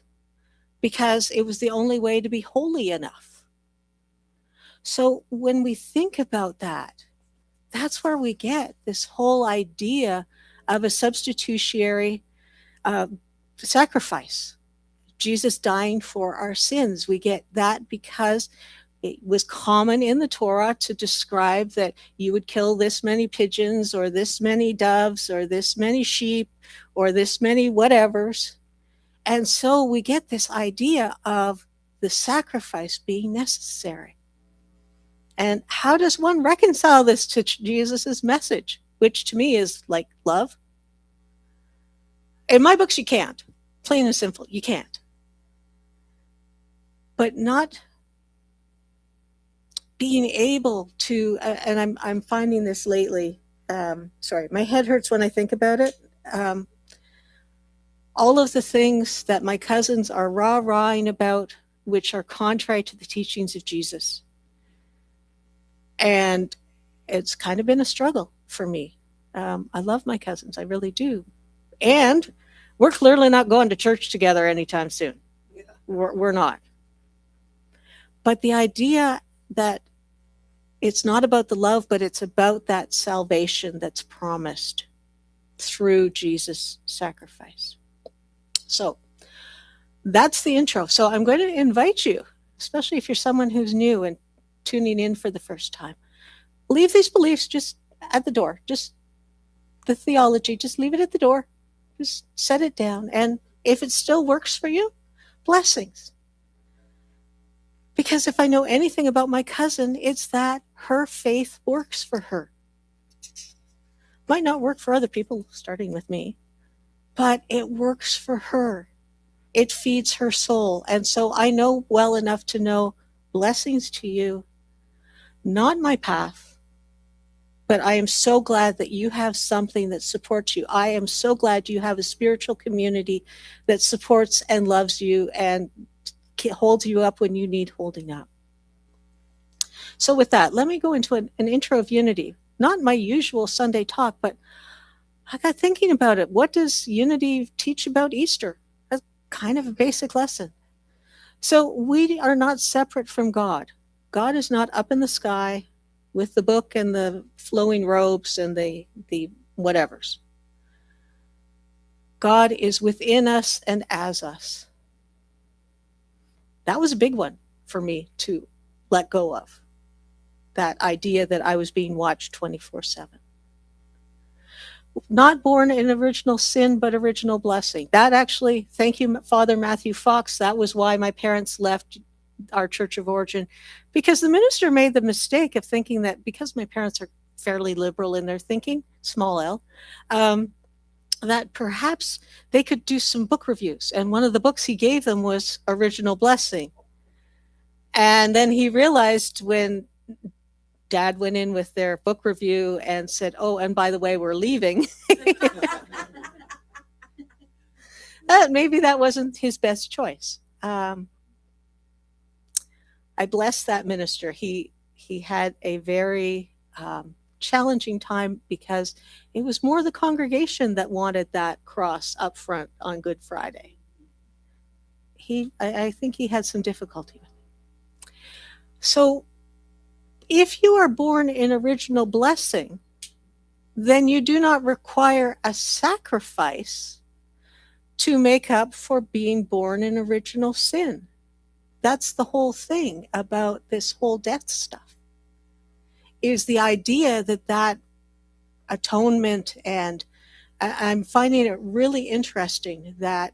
because it was the only way to be holy enough. So when we think about that, that's where we get this whole idea of a substitutionary sacrifice. Jesus dying for our sins. We get that because it was common in the Torah to describe that you would kill this many pigeons or this many doves or this many sheep or this many whatevers. And so we get this idea of the sacrifice being necessary. And how does one reconcile this to Jesus's message, which to me is like love? In my books, you can't. Plain and simple, you can't. But not being able to, and I'm finding this lately, sorry, my head hurts when I think about it. All of the things that my cousins are rah-rahing about, which are contrary to the teachings of Jesus. And it's kind of been a struggle for me. I love my cousins, I really do. And we're clearly not going to church together anytime soon. We're not. But the idea that it's not about the love, but it's about that salvation that's promised through Jesus' sacrifice. So that's the intro. So I'm going to invite you, especially if you're someone who's new and tuning in for the first time, leave these beliefs just at the door. Just the theology, just leave it at the door. Just set it down. And if it still works for you, blessings. Because if I know anything about my cousin, it's that her faith works for her. Might not work for other people, starting with me, but it works for her. It feeds her soul. And so I know well enough to know blessings to you, not my path, but I am so glad that you have something that supports you. I am so glad you have a spiritual community that supports and loves you and holds you up when you need holding up. So with that, let me go into an intro of unity. Not my usual Sunday talk, but I got thinking about it. What does unity teach about Easter? That's kind of a basic lesson. So we are not separate from God. God is not up in the sky with the book and the flowing robes and the whatevers. God is within us and as us. That was a big one for me to let go of. That idea that I was being watched 24/7. Not born in original sin, but original blessing. That actually, thank you, Father Matthew Fox, that was why my parents left our Church of Origin, because the minister made the mistake of thinking that because my parents are fairly liberal in their thinking, small L, that perhaps they could do some book reviews. And one of the books he gave them was Original Blessing. And then he realized when Dad went in with their book review and said, oh, and by the way, we're leaving, maybe that wasn't his best choice. I bless that minister. He had a very challenging time because it was more the congregation that wanted that cross up front on Good Friday. I think he had some difficulty with it. So if you are born in original blessing, then you do not require a sacrifice to make up for being born in original sin. That's the whole thing about this whole death stuff, is the idea that atonement, and I'm finding it really interesting that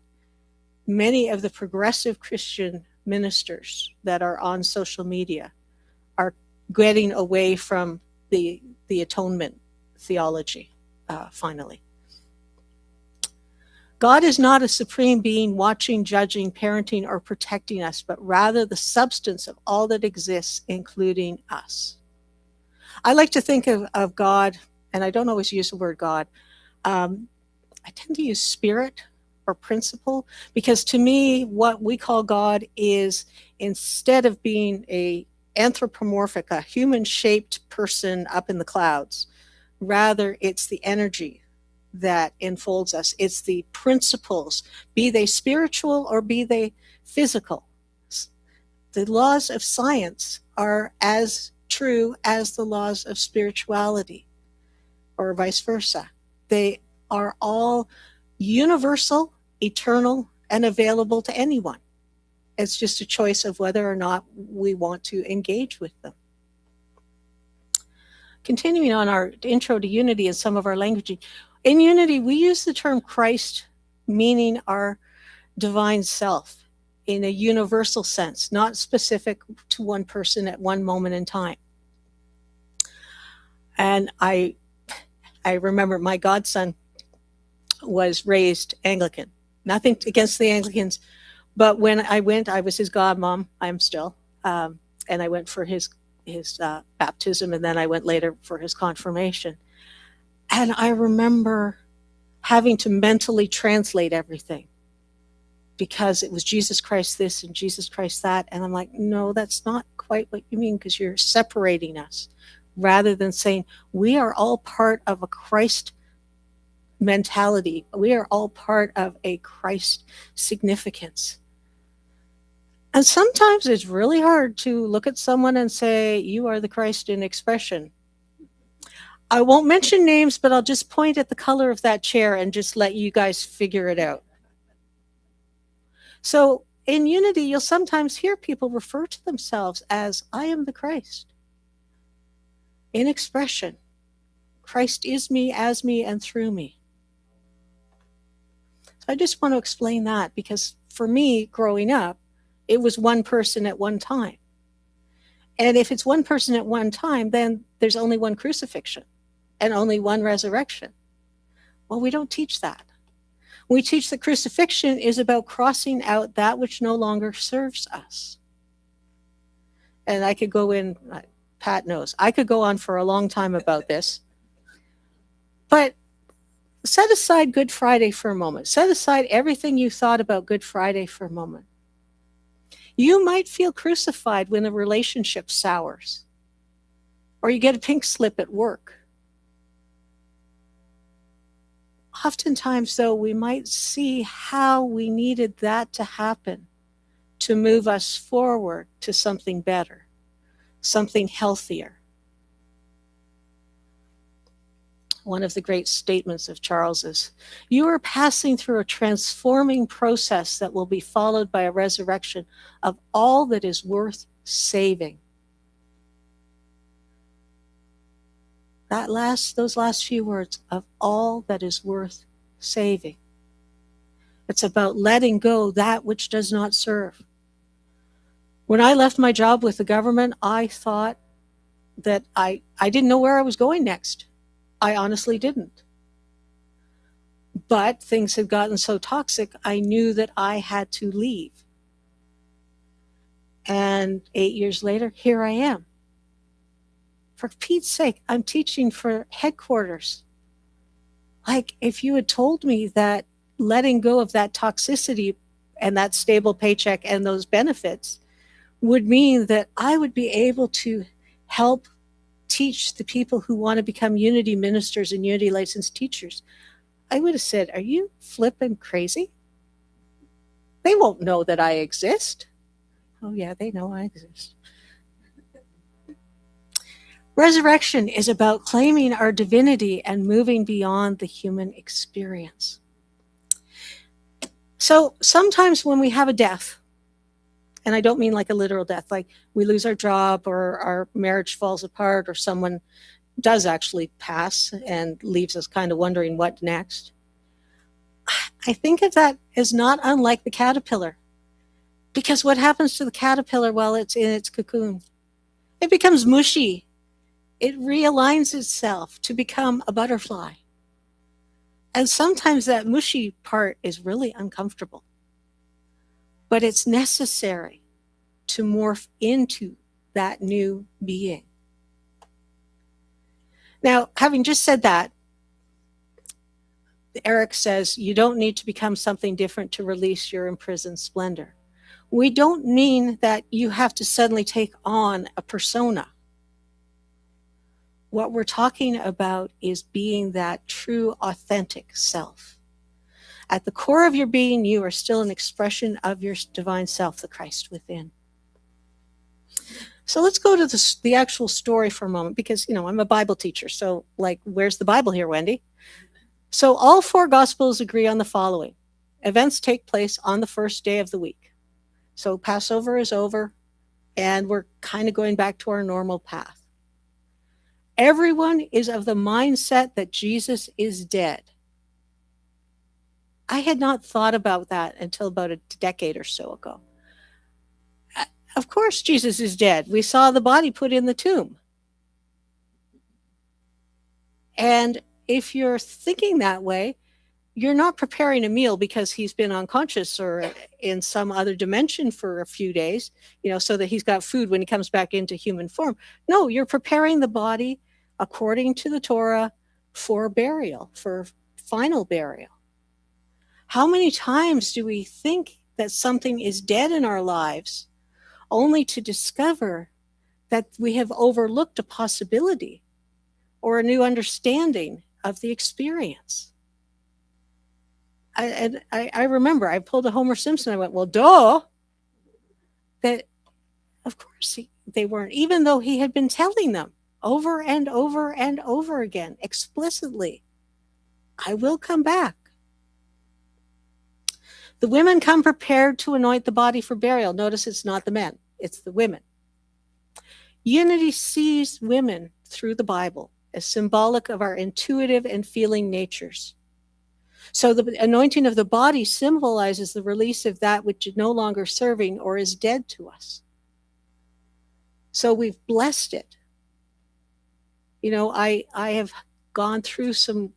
many of the progressive Christian ministers that are on social media are getting away from the atonement theology, finally. God is not a supreme being watching, judging, parenting, or protecting us, but rather the substance of all that exists, including us. I like to think of God, and I don't always use the word God. I tend to use spirit or principle, because to me, what we call God is, instead of being a anthropomorphic, a human-shaped person up in the clouds, rather it's the energy that enfolds us. It's the principles, be they spiritual or be they physical. The laws of science are as true as the laws of spirituality, or vice versa. They are all universal, eternal, and available to anyone. It's just a choice of whether or not we want to engage with them. Continuing on our intro to unity and some of our languaging, in unity, we use the term Christ, meaning our divine self in a universal sense, not specific to one person at one moment in time. And I remember my godson was raised Anglican. Nothing against the Anglicans, but when I went, I was his godmom. I am still, and I went for his baptism, and then I went later for his confirmation. And I remember having to mentally translate everything because it was Jesus Christ this and Jesus Christ that. And I'm like, no, that's not quite what you mean, because you're separating us, rather than saying we are all part of a Christ mentality. We are all part of a Christ significance. And sometimes it's really hard to look at someone and say, "You are the Christ in expression." I won't mention names, but I'll just point at the color of that chair and just let you guys figure it out. So in unity, you'll sometimes hear people refer to themselves as, "I am the Christ." In expression, Christ is me, as me, and through me. So I just want to explain that because for me, growing up, it was one person at one time. And if it's one person at one time, then there's only one crucifixion and only one resurrection. Well, we don't teach that. We teach that crucifixion is about crossing out that which no longer serves us. And I could go in, Pat knows, I could go on for a long time about this. But set aside Good Friday for a moment. Set aside everything you thought about Good Friday for a moment. You might feel crucified when a relationship sours, or you get a pink slip at work. Oftentimes, though, we might see how we needed that to happen to move us forward to something better, something healthier. One of the great statements of Charles is, "You are passing through a transforming process that will be followed by a resurrection of all that is worth saving." Those last few words, "of all that is worth saving." It's about letting go that which does not serve. When I left my job with the government, I thought that I didn't know where I was going next. I honestly didn't. But things had gotten so toxic, I knew that I had to leave. And 8 years later, here I am. For Pete's sake, I'm teaching for headquarters. Like, if you had told me that letting go of that toxicity and that stable paycheck and those benefits would mean that I would be able to help teach the people who want to become unity ministers and unity licensed teachers, I would have said, "Are you flipping crazy? They won't know that I exist." Oh yeah, they know I exist. Resurrection is about claiming our divinity and moving beyond the human experience. So sometimes when we have a death, and I don't mean like a literal death, like we lose our job or our marriage falls apart or someone does actually pass and leaves us kind of wondering what next. I think of that as not unlike the caterpillar. Because what happens to the caterpillar while it's in its cocoon? It becomes mushy. It realigns itself to become a butterfly. And sometimes that mushy part is really uncomfortable. But it's necessary to morph into that new being. Now, having just said that, Eric says you don't need to become something different to release your imprisoned splendor. We don't mean that you have to suddenly take on a persona. What we're talking about is being that true, authentic self. At the core of your being, you are still an expression of your divine self, the Christ within. So let's go to the actual story for a moment, because, I'm a Bible teacher. So, where's the Bible here, Wendy? So all four Gospels agree on the following. Events take place on the first day of the week. So Passover is over, and we're kind of going back to our normal path. Everyone is of the mindset that Jesus is dead. I had not thought about that until about a decade or so ago. Of course, Jesus is dead. We saw the body put in the tomb. And if you're thinking that way, you're not preparing a meal because he's been unconscious or in some other dimension for a few days, so that he's got food when he comes back into human form. No, you're preparing the body according to the Torah for burial, for final burial. How many times do we think that something is dead in our lives only to discover that we have overlooked a possibility or a new understanding of the experience? I remember I pulled a Homer Simpson. I went, well, duh. that, of course, they weren't, even though he had been telling them over and over and over again, explicitly, I will come back. The women come prepared to anoint the body for burial. Notice it's not the men, it's the women. Unity sees women through the Bible as symbolic of our intuitive and feeling natures. So the anointing of the body symbolizes the release of that which is no longer serving or is dead to us. So we've blessed it. You know, I have gone through some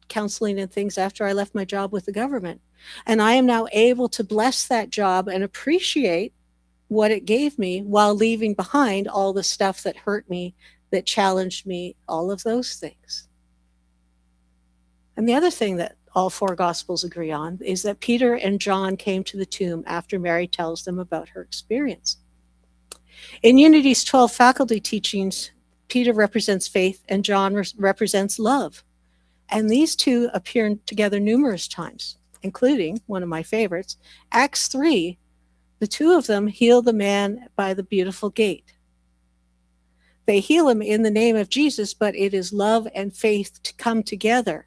counseling and things after I left my job with the government. And I am now able to bless that job and appreciate what it gave me while leaving behind all the stuff that hurt me, that challenged me, all of those things. And the other thing that all four Gospels agree on is that Peter and John came to the tomb after Mary tells them about her experience. In Unity's 12 faculty teachings, Peter represents faith and John represents love. And these two appear together numerous times, including one of my favorites, Acts 3. The two of them heal the man by the beautiful gate. They heal him in the name of Jesus, but it is love and faith to come together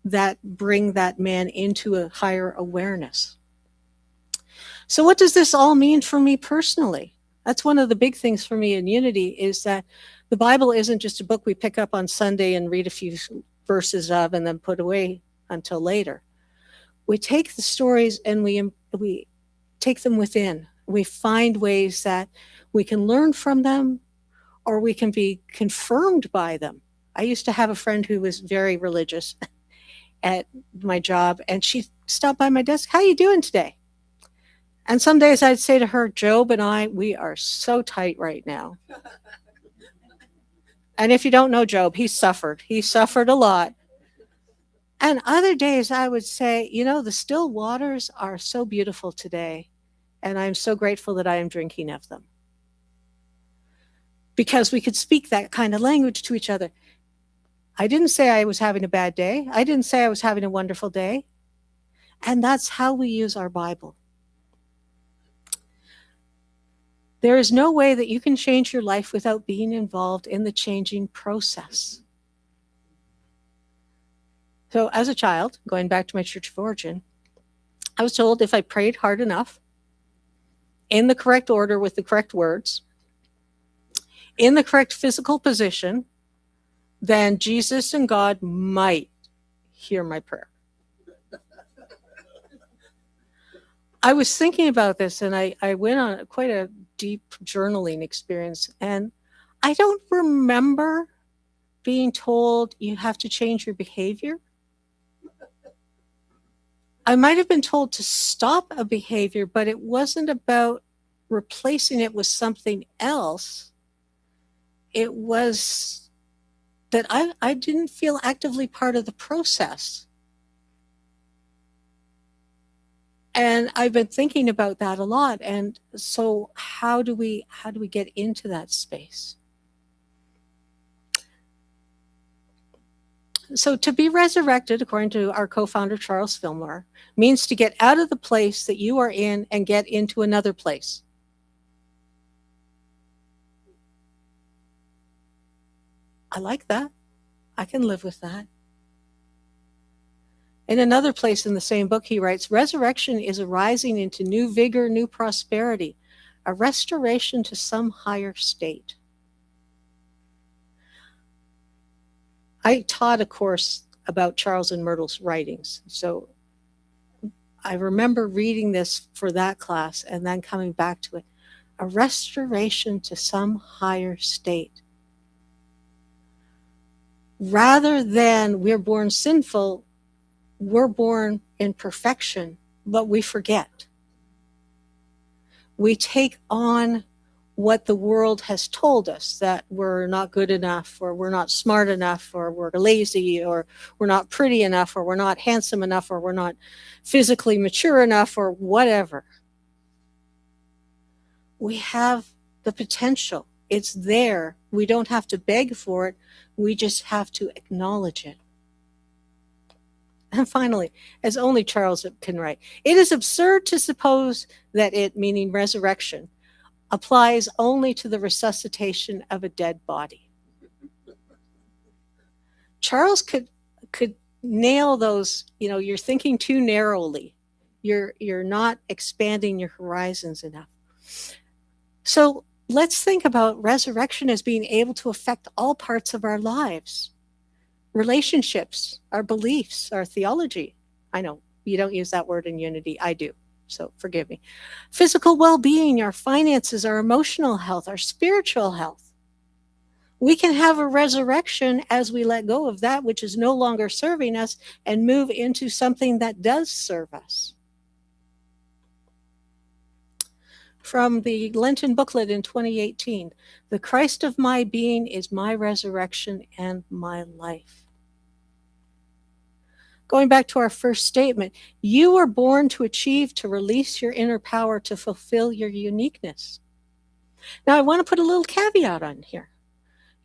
that bring that man into a higher awareness. So what does this all mean for me personally? That's one of the big things for me in Unity, is that the Bible isn't just a book we pick up on Sunday and read a few verses of and then put away until later. We take the stories and we take them within. We find ways that we can learn from them or we can be confirmed by them. I used to have a friend who was very religious at my job, and she stopped by my desk. How you doing today? And some days I'd say to her, Job and I, we are so tight right now. And if you don't know Job, he suffered a lot. And other days I would say, you know, the still waters are so beautiful today, and I'm so grateful that I am drinking of them. Because we could speak that kind of language to each other. I didn't say I was having a bad day. I didn't say I was having a wonderful day. And that's how we use our Bible. There is no way that you can change your life without being involved in the changing process. So as a child, going back to my church of origin, I was told if I prayed hard enough, in the correct order with the correct words, in the correct physical position, then Jesus and God might hear my prayer. I was thinking about this, and I went on quite a deep journaling experience, and I don't remember being told you have to change your behavior. I might have been told to stop a behavior, but it wasn't about replacing it with something else. It was that I didn't feel actively part of the process. And I've been thinking about that a lot. And so how do we get into that space? So to be resurrected, according to our co-founder, Charles Fillmore, means to get out of the place that you are in and get into another place. I like that. I can live with that. In another place in the same book, he writes, resurrection is a rising into new vigor, new prosperity, a restoration to some higher state. I taught a course about Charles and Myrtle's writings. So I remember reading this for that class and then coming back to it. A restoration to some higher state. Rather than we're born sinful, we're born in perfection, but we forget. We take on what the world has told us, that we're not good enough, or we're not smart enough, or we're lazy, or we're not pretty enough, or we're not handsome enough, or we're not physically mature enough, or whatever. We have the potential. It's there. We don't have to beg for it. We just have to acknowledge it. And finally, as only Charles can write, it is absurd to suppose that it, meaning resurrection, applies only to the resuscitation of a dead body. Charles could nail those, you're thinking too narrowly. You're not expanding your horizons enough. So let's think about resurrection as being able to affect all parts of our lives. Relationships, our beliefs, our theology. I know you don't use that word in Unity. I do. So forgive me. Physical well-being, our finances, our emotional health, our spiritual health. We can have a resurrection as we let go of that which is no longer serving us and move into something that does serve us. From the Lenten booklet in 2018, the Christ of my being is my resurrection and my life. Going back to our first statement, you were born to achieve, to release your inner power, to fulfill your uniqueness. Now, I want to put a little caveat on here.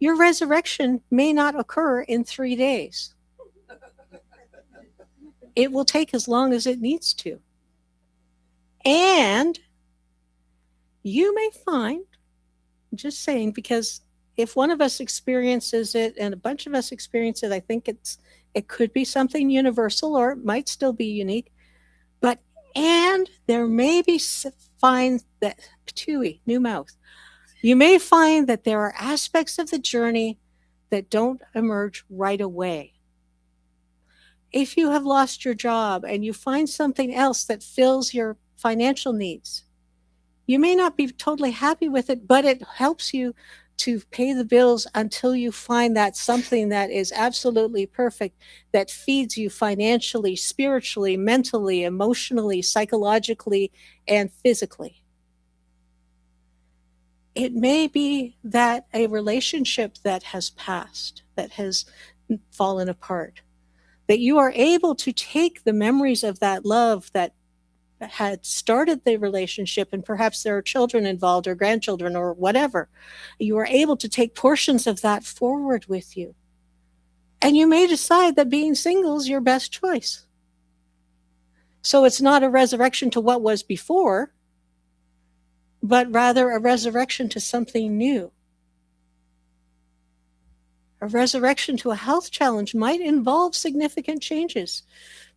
Your resurrection may not occur in 3 days. It will take as long as it needs to. And you may find, just saying, because if one of us experiences it and a bunch of us experience it, I think it could be something universal, or it might still be unique. And there may be find that, Ptui, new mouth. You may find that there are aspects of the journey that don't emerge right away. If you have lost your job and you find something else that fills your financial needs, you may not be totally happy with it, but it helps you to pay the bills until you find that something that is absolutely perfect, that feeds you financially, spiritually, mentally, emotionally, psychologically, and physically. It may be that a relationship that has passed, that has fallen apart, that you are able to take the memories of that love that had started the relationship, and perhaps there are children involved or grandchildren or whatever. You are able to take portions of that forward with you. And you may decide that being single is your best choice. So it's not a resurrection to what was before, but rather a resurrection to something new. A resurrection to a health challenge might involve significant changes,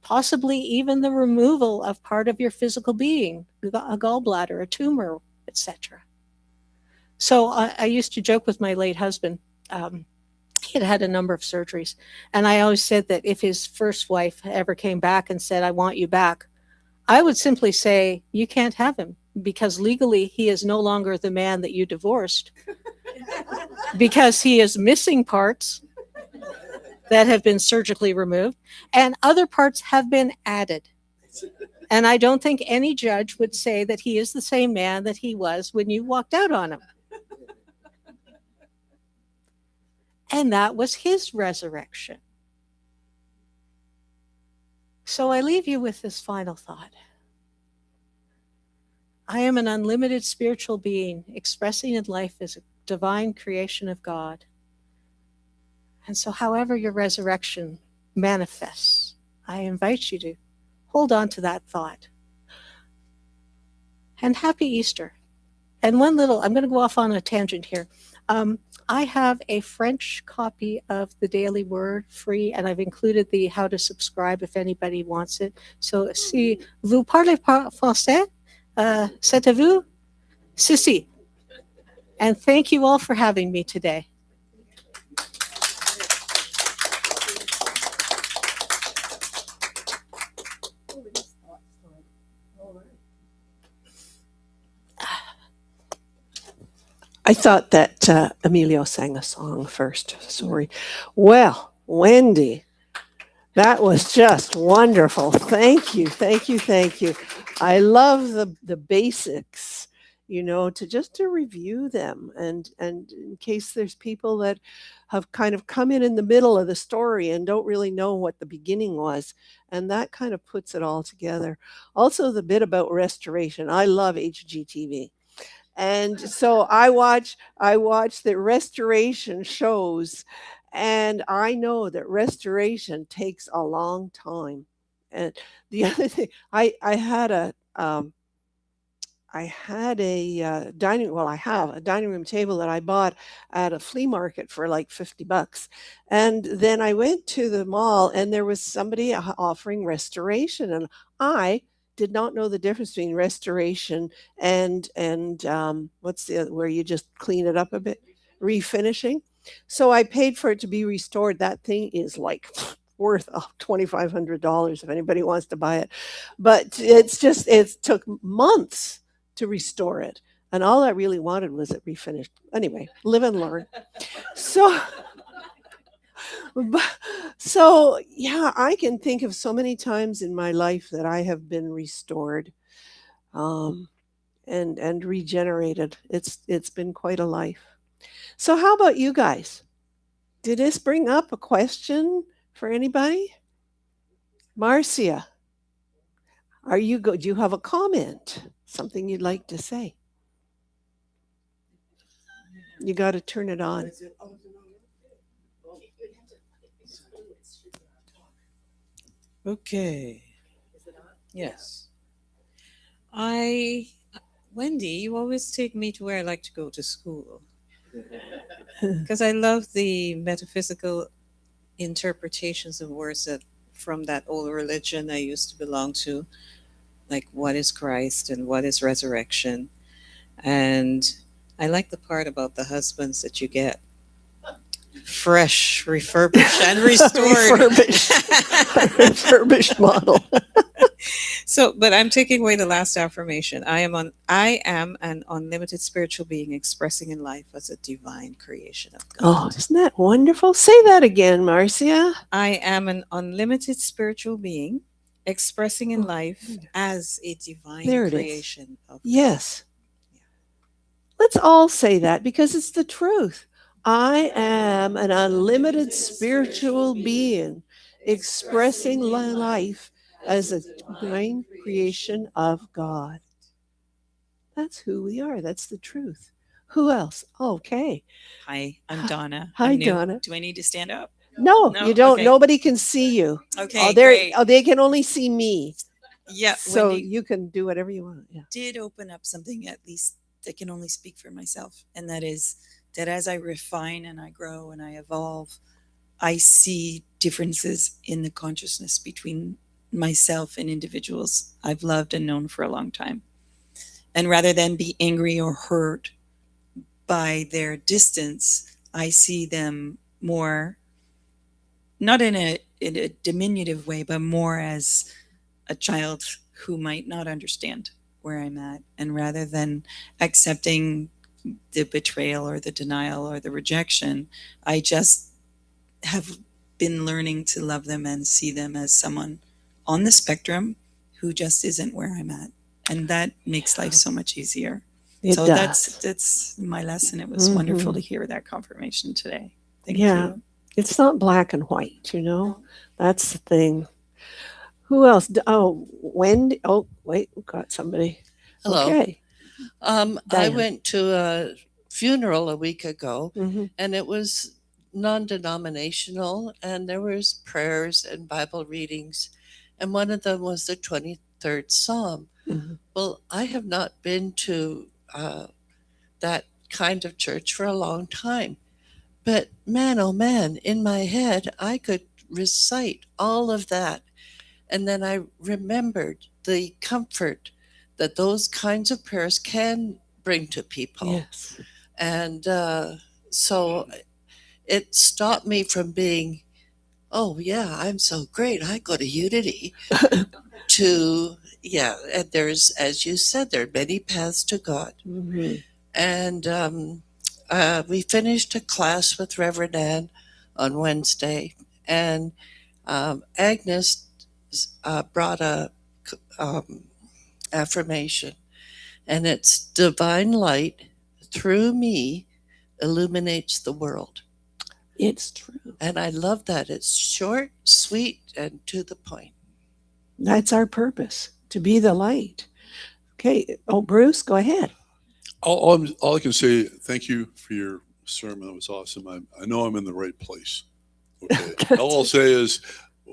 possibly even the removal of part of your physical being, a gallbladder, a tumor, etc. So I used to joke with my late husband. He had had a number of surgeries. And I always said that if his first wife ever came back and said, I want you back, I would simply say, you can't have him, because legally he is no longer the man that you divorced, because he is missing parts that have been surgically removed, and other parts have been added. And I don't think any judge would say that he is the same man that he was when you walked out on him. And that was his resurrection. So I leave you with this final thought. I am an unlimited spiritual being expressing in life as a divine creation of God. And so however your resurrection manifests, I invite you to hold on to that thought. And happy Easter. And I'm going to go off on a tangent here. I have a French copy of the Daily Word free, and I've included the how to subscribe if anybody wants it. So si vous parlez français, c'est à vous, ceci. And thank you all for having me today. I thought that Emilio sang a song first. Sorry. Well, Wendy, that was just wonderful. Thank you, thank you, thank you. I love the basics, to review them, and in case there's people that have kind of come in the middle of the story and don't really know what the beginning was, and that kind of puts it all together. Also, the bit about restoration. I love HGTV. And so I watch the restoration shows, And I know that restoration takes a long time. And the other thing, I had a I have a dining room table that I bought at a flea market for like $50. And then I went to the mall and there was somebody offering restoration. And I did not know the difference between restoration and what's the other, where you just clean it up a bit, refinishing. So I paid for it to be restored. That thing is like worth $2,500 if anybody wants to buy it. But it took months to restore it. And all I really wanted was it refinished. Anyway, live and learn. So, so yeah, I can think of so many times in my life that I have been restored and regenerated. It's been quite a life. So how about you guys? Did this bring up a question for anybody? Marcia, do you have a comment? Something you'd like to say? You got to turn it on. Okay. Yes. Wendy, you always take me to where I like to go to school. Because I love the metaphysical interpretations of words from that old religion I used to belong to, like what is Christ and what is resurrection. And I like the part about the husbands that you get fresh, refurbished, and restored. Refurbished model. So, but I'm taking away the last affirmation. I am an unlimited spiritual being expressing in life as a divine creation of God. Oh, isn't that wonderful? Say that again, Marcia. I am an unlimited spiritual being expressing in life as a divine creation of God. Yes. Let's all say that because it's the truth. I am an unlimited spiritual being expressing life as a divine creation of God. That's who we are. That's the truth. Who else? Okay. Hi, I'm Donna. Hi, I'm new. Donna. Do I need to stand up? No, you don't. Okay. Nobody can see you. Okay, great. They can only see me. Yeah, So Wendy you can do whatever you want. Yeah. did open up something, at least that can only speak for myself, and that is that as I refine and I grow and I evolve, I see differences in the consciousness between myself and individuals I've loved and known for a long time. And rather than be angry or hurt by their distance, I see them more, not in a diminutive way, but more as a child who might not understand where I'm at. And rather than accepting the betrayal or the denial or the rejection, I just have been learning to love them and see them as someone on the spectrum who just isn't where I'm at. And that makes life so much easier. It So does. that's my lesson. It was wonderful to hear that confirmation today. Thank Yeah. you. It's not black and white, you know? That's the thing. Who else? Oh, Wendy. Oh, wait, we've got somebody. Hello. Okay. I Diane. went to a funeral a week ago, Mhm. and it was non-denominational, and there was prayers and Bible readings, and one of them was the 23rd Psalm. Mhm. Well, I have not been to that kind of church for a long time, but man, oh man, in my head, I could recite all of that, and then I remembered the comfort that those kinds of prayers can bring to people. Yes. And so it stopped me from being, oh, yeah, I'm so great. I go to Unity. To, yeah, and there's, as you said, there are many paths to God. Mhm. And we finished a class with Reverend Ann on Wednesday, and Agnes brought a affirmation, and it's divine light through me illuminates the world. It's true. And I love that. It's short, sweet, and to the point. That's our purpose, to be the light. Okay. Oh, Bruce, go ahead. All I can say, thank you for your sermon. It was awesome. I know I'm in the right place. Okay. All I'll say is,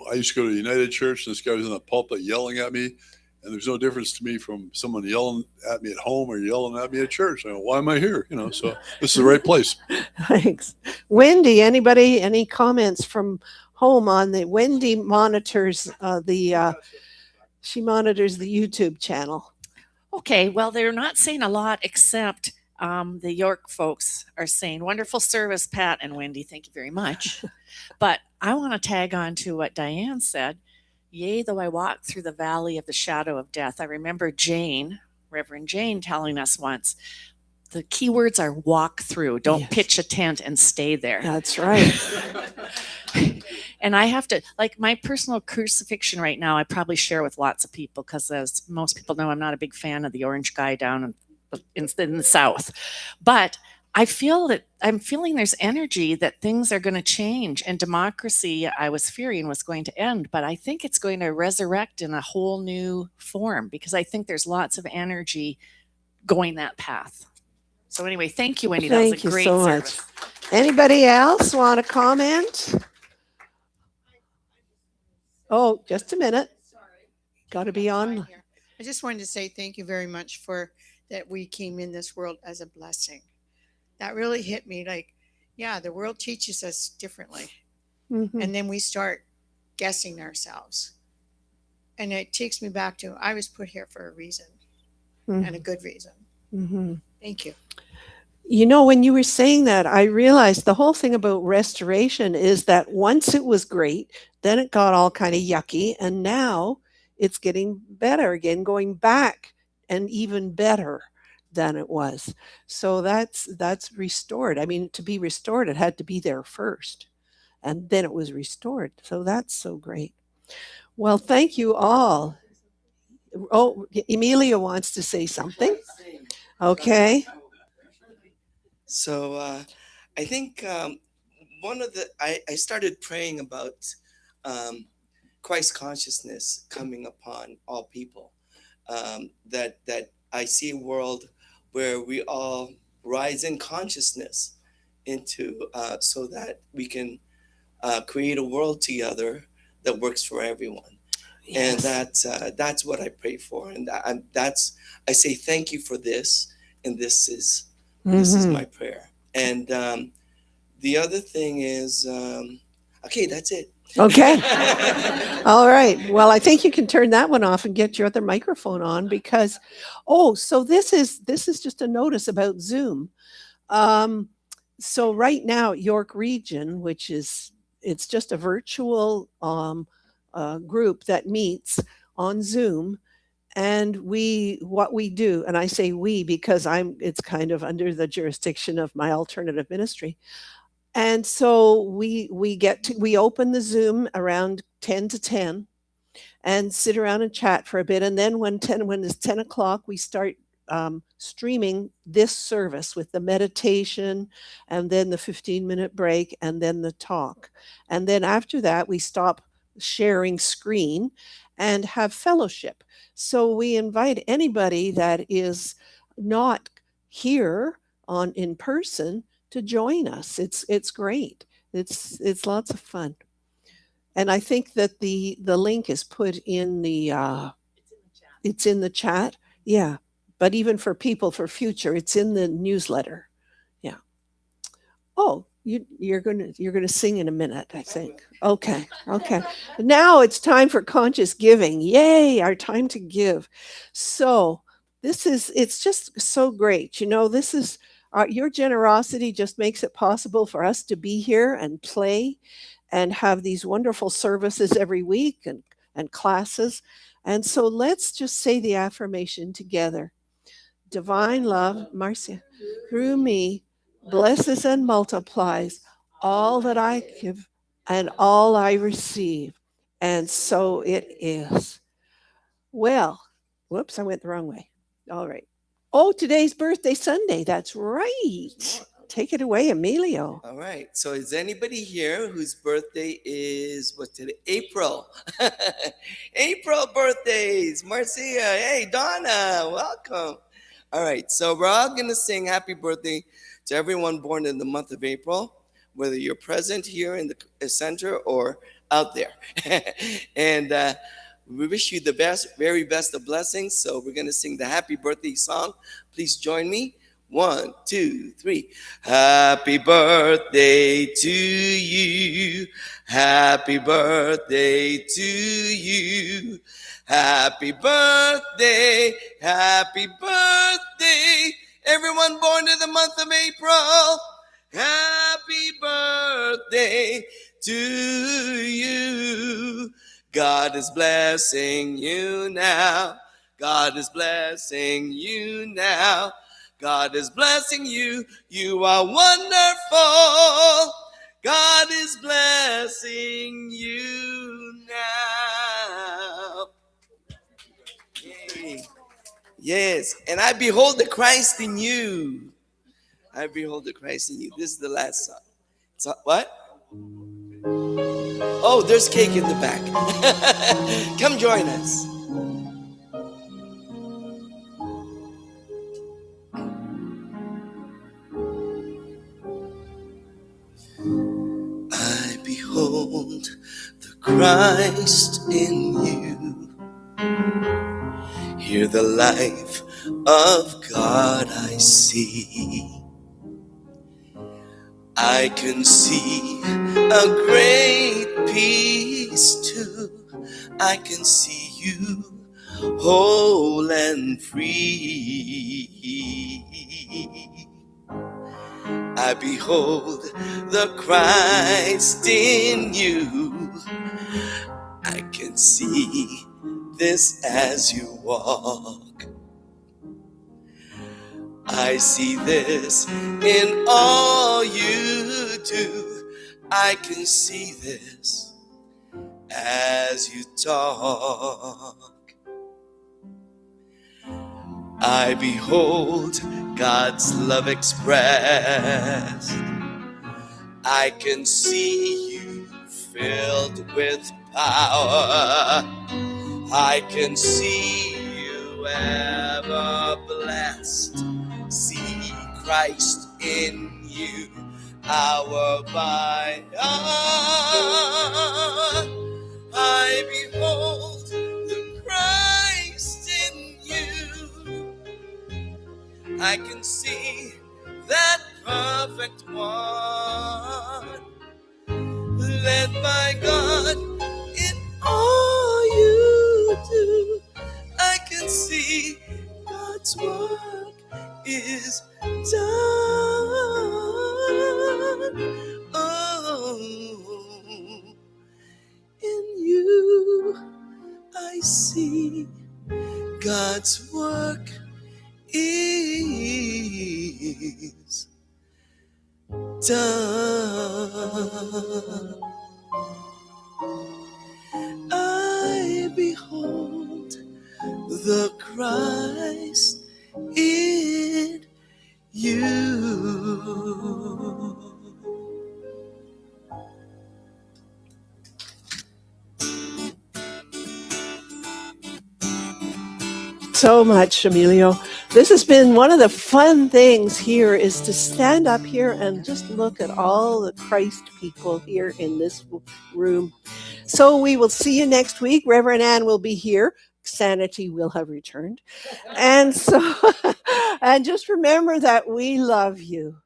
I used to go to United Church, and this guy was in the pulpit yelling at me, and there's no difference to me from someone yelling at me at home or yelling at me at church. I go, why am I here? So this is the right place. Thanks. Wendy, anybody, any comments from home on the Wendy monitors she monitors the YouTube channel. Okay, well, they're not saying a lot except the York folks are saying, wonderful service, Pat and Wendy. Thank you very much. But I want to tag on to what Diane said. Yea, though I walk through the valley of the shadow of death. I remember Reverend Jane, telling us once, the key words are walk through. Don't pitch a tent and stay there. That's right. And I have to, like, my personal crucifixion right now, I probably share with lots of people because, as most people know, I'm not a big fan of the orange guy down in the South. But I'm feeling there's energy that things are going to change, and democracy, I was fearing, was going to end. But I think it's going to resurrect in a whole new form, because I think there's lots of energy going that path. So anyway, thank you, Wendy. That was a great service. Much. Anybody else want to comment? Oh, just a minute. Got to be on. I just wanted to say thank you very much for that we came in this world as a blessing. That really hit me. Like, yeah, the world teaches us differently. Mm-hmm. And then we start guessing ourselves. And it takes me back to, I was put here for a reason, and a good reason. Mm-hmm. Thank you. When you were saying that, I realized the whole thing about restoration is that once it was great, then it got all kind of yucky, and now it's getting better again, going back and even better than it was. So that's restored. I mean, to be restored, it had to be there first, and then it was restored. So that's so great. Well, thank you all. Oh, Emilia wants to say something. Okay. So I think I started praying about Christ consciousness coming upon all people. That I see a world where we all rise in consciousness into so that we can create a world together that works for everyone. Yes. And that's what I pray for, and I say thank you for this, and this is my prayer. And the other thing is, okay, that's it. Okay. All right. Well, I think you can turn that one off and get your other microphone on, because, so this is just a notice about Zoom. So right now, York Region, it's just a virtual group that meets on Zoom. And what we do, and I say we because it's kind of under the jurisdiction of my alternative ministry. And so we open the Zoom around 10 to 10 and sit around and chat for a bit. And then when it's 10 o'clock, we start streaming this service with the meditation, and then the 15-minute break, and then the talk. And then after that, we stop sharing screen and have fellowship. So we invite anybody that is not here in person to join us. It's great. It's lots of fun. And I think that the link is put in it's in the chat. Yeah. But even for people for future, it's in the newsletter. Yeah. Oh, you're gonna sing in a minute, I think. Okay. Now it's time for conscious giving. Yay, our time to give. So it's just so great. This is your generosity just makes it possible for us to be here and play and have these wonderful services every week and classes. And so let's just say the affirmation together. Divine love, Marcia, through me, blesses and multiplies all that I give and all I receive. And so it is. Well, whoops, I went the wrong way. All right. Oh, today's birthday Sunday. That's right. Take it away, Emilio. All right. So is anybody here whose birthday is, what's today? April. April birthdays. Marcia. Hey, Donna. Welcome. All right. So we're all going to sing happy birthday to everyone born in the month of April, whether you're present here in the center or out there. And we wish you the best, very best of blessings. So we're going to sing the happy birthday song. Please join me. 1, 2, 3. Happy birthday to you. Happy birthday to you. Happy birthday. Happy birthday. Everyone born in the month of April. Happy birthday to you. God is blessing you now. God is blessing you now. God is blessing you. You are wonderful. God is blessing you now. Yay. Yes. And I behold the Christ in you. I behold the Christ in you. This is the last song. So, what? Oh, there's cake in the back. Come join us. I behold the Christ in you. Hear the life of God I see. I can see a great peace too. I can see you whole and free. I behold the Christ in you. I can see this as you walk. I see this in all you do. I can see this as you talk. I behold God's love expressed. I can see you filled with power. I can see you ever blessed. See Christ in you, hour by hour. I behold the Christ in you. I can see that perfect one, led by God in all you do. I can see God's work is done. Oh, in you I see God's work is done. I behold the Christ in you. So much, Emilio. This has been one of the fun things here, is to stand up here and just look at all the Christ people here in this room. So we will see you next week. Reverend Ann will be here. Sanity will have returned. And so, and just remember that we love you.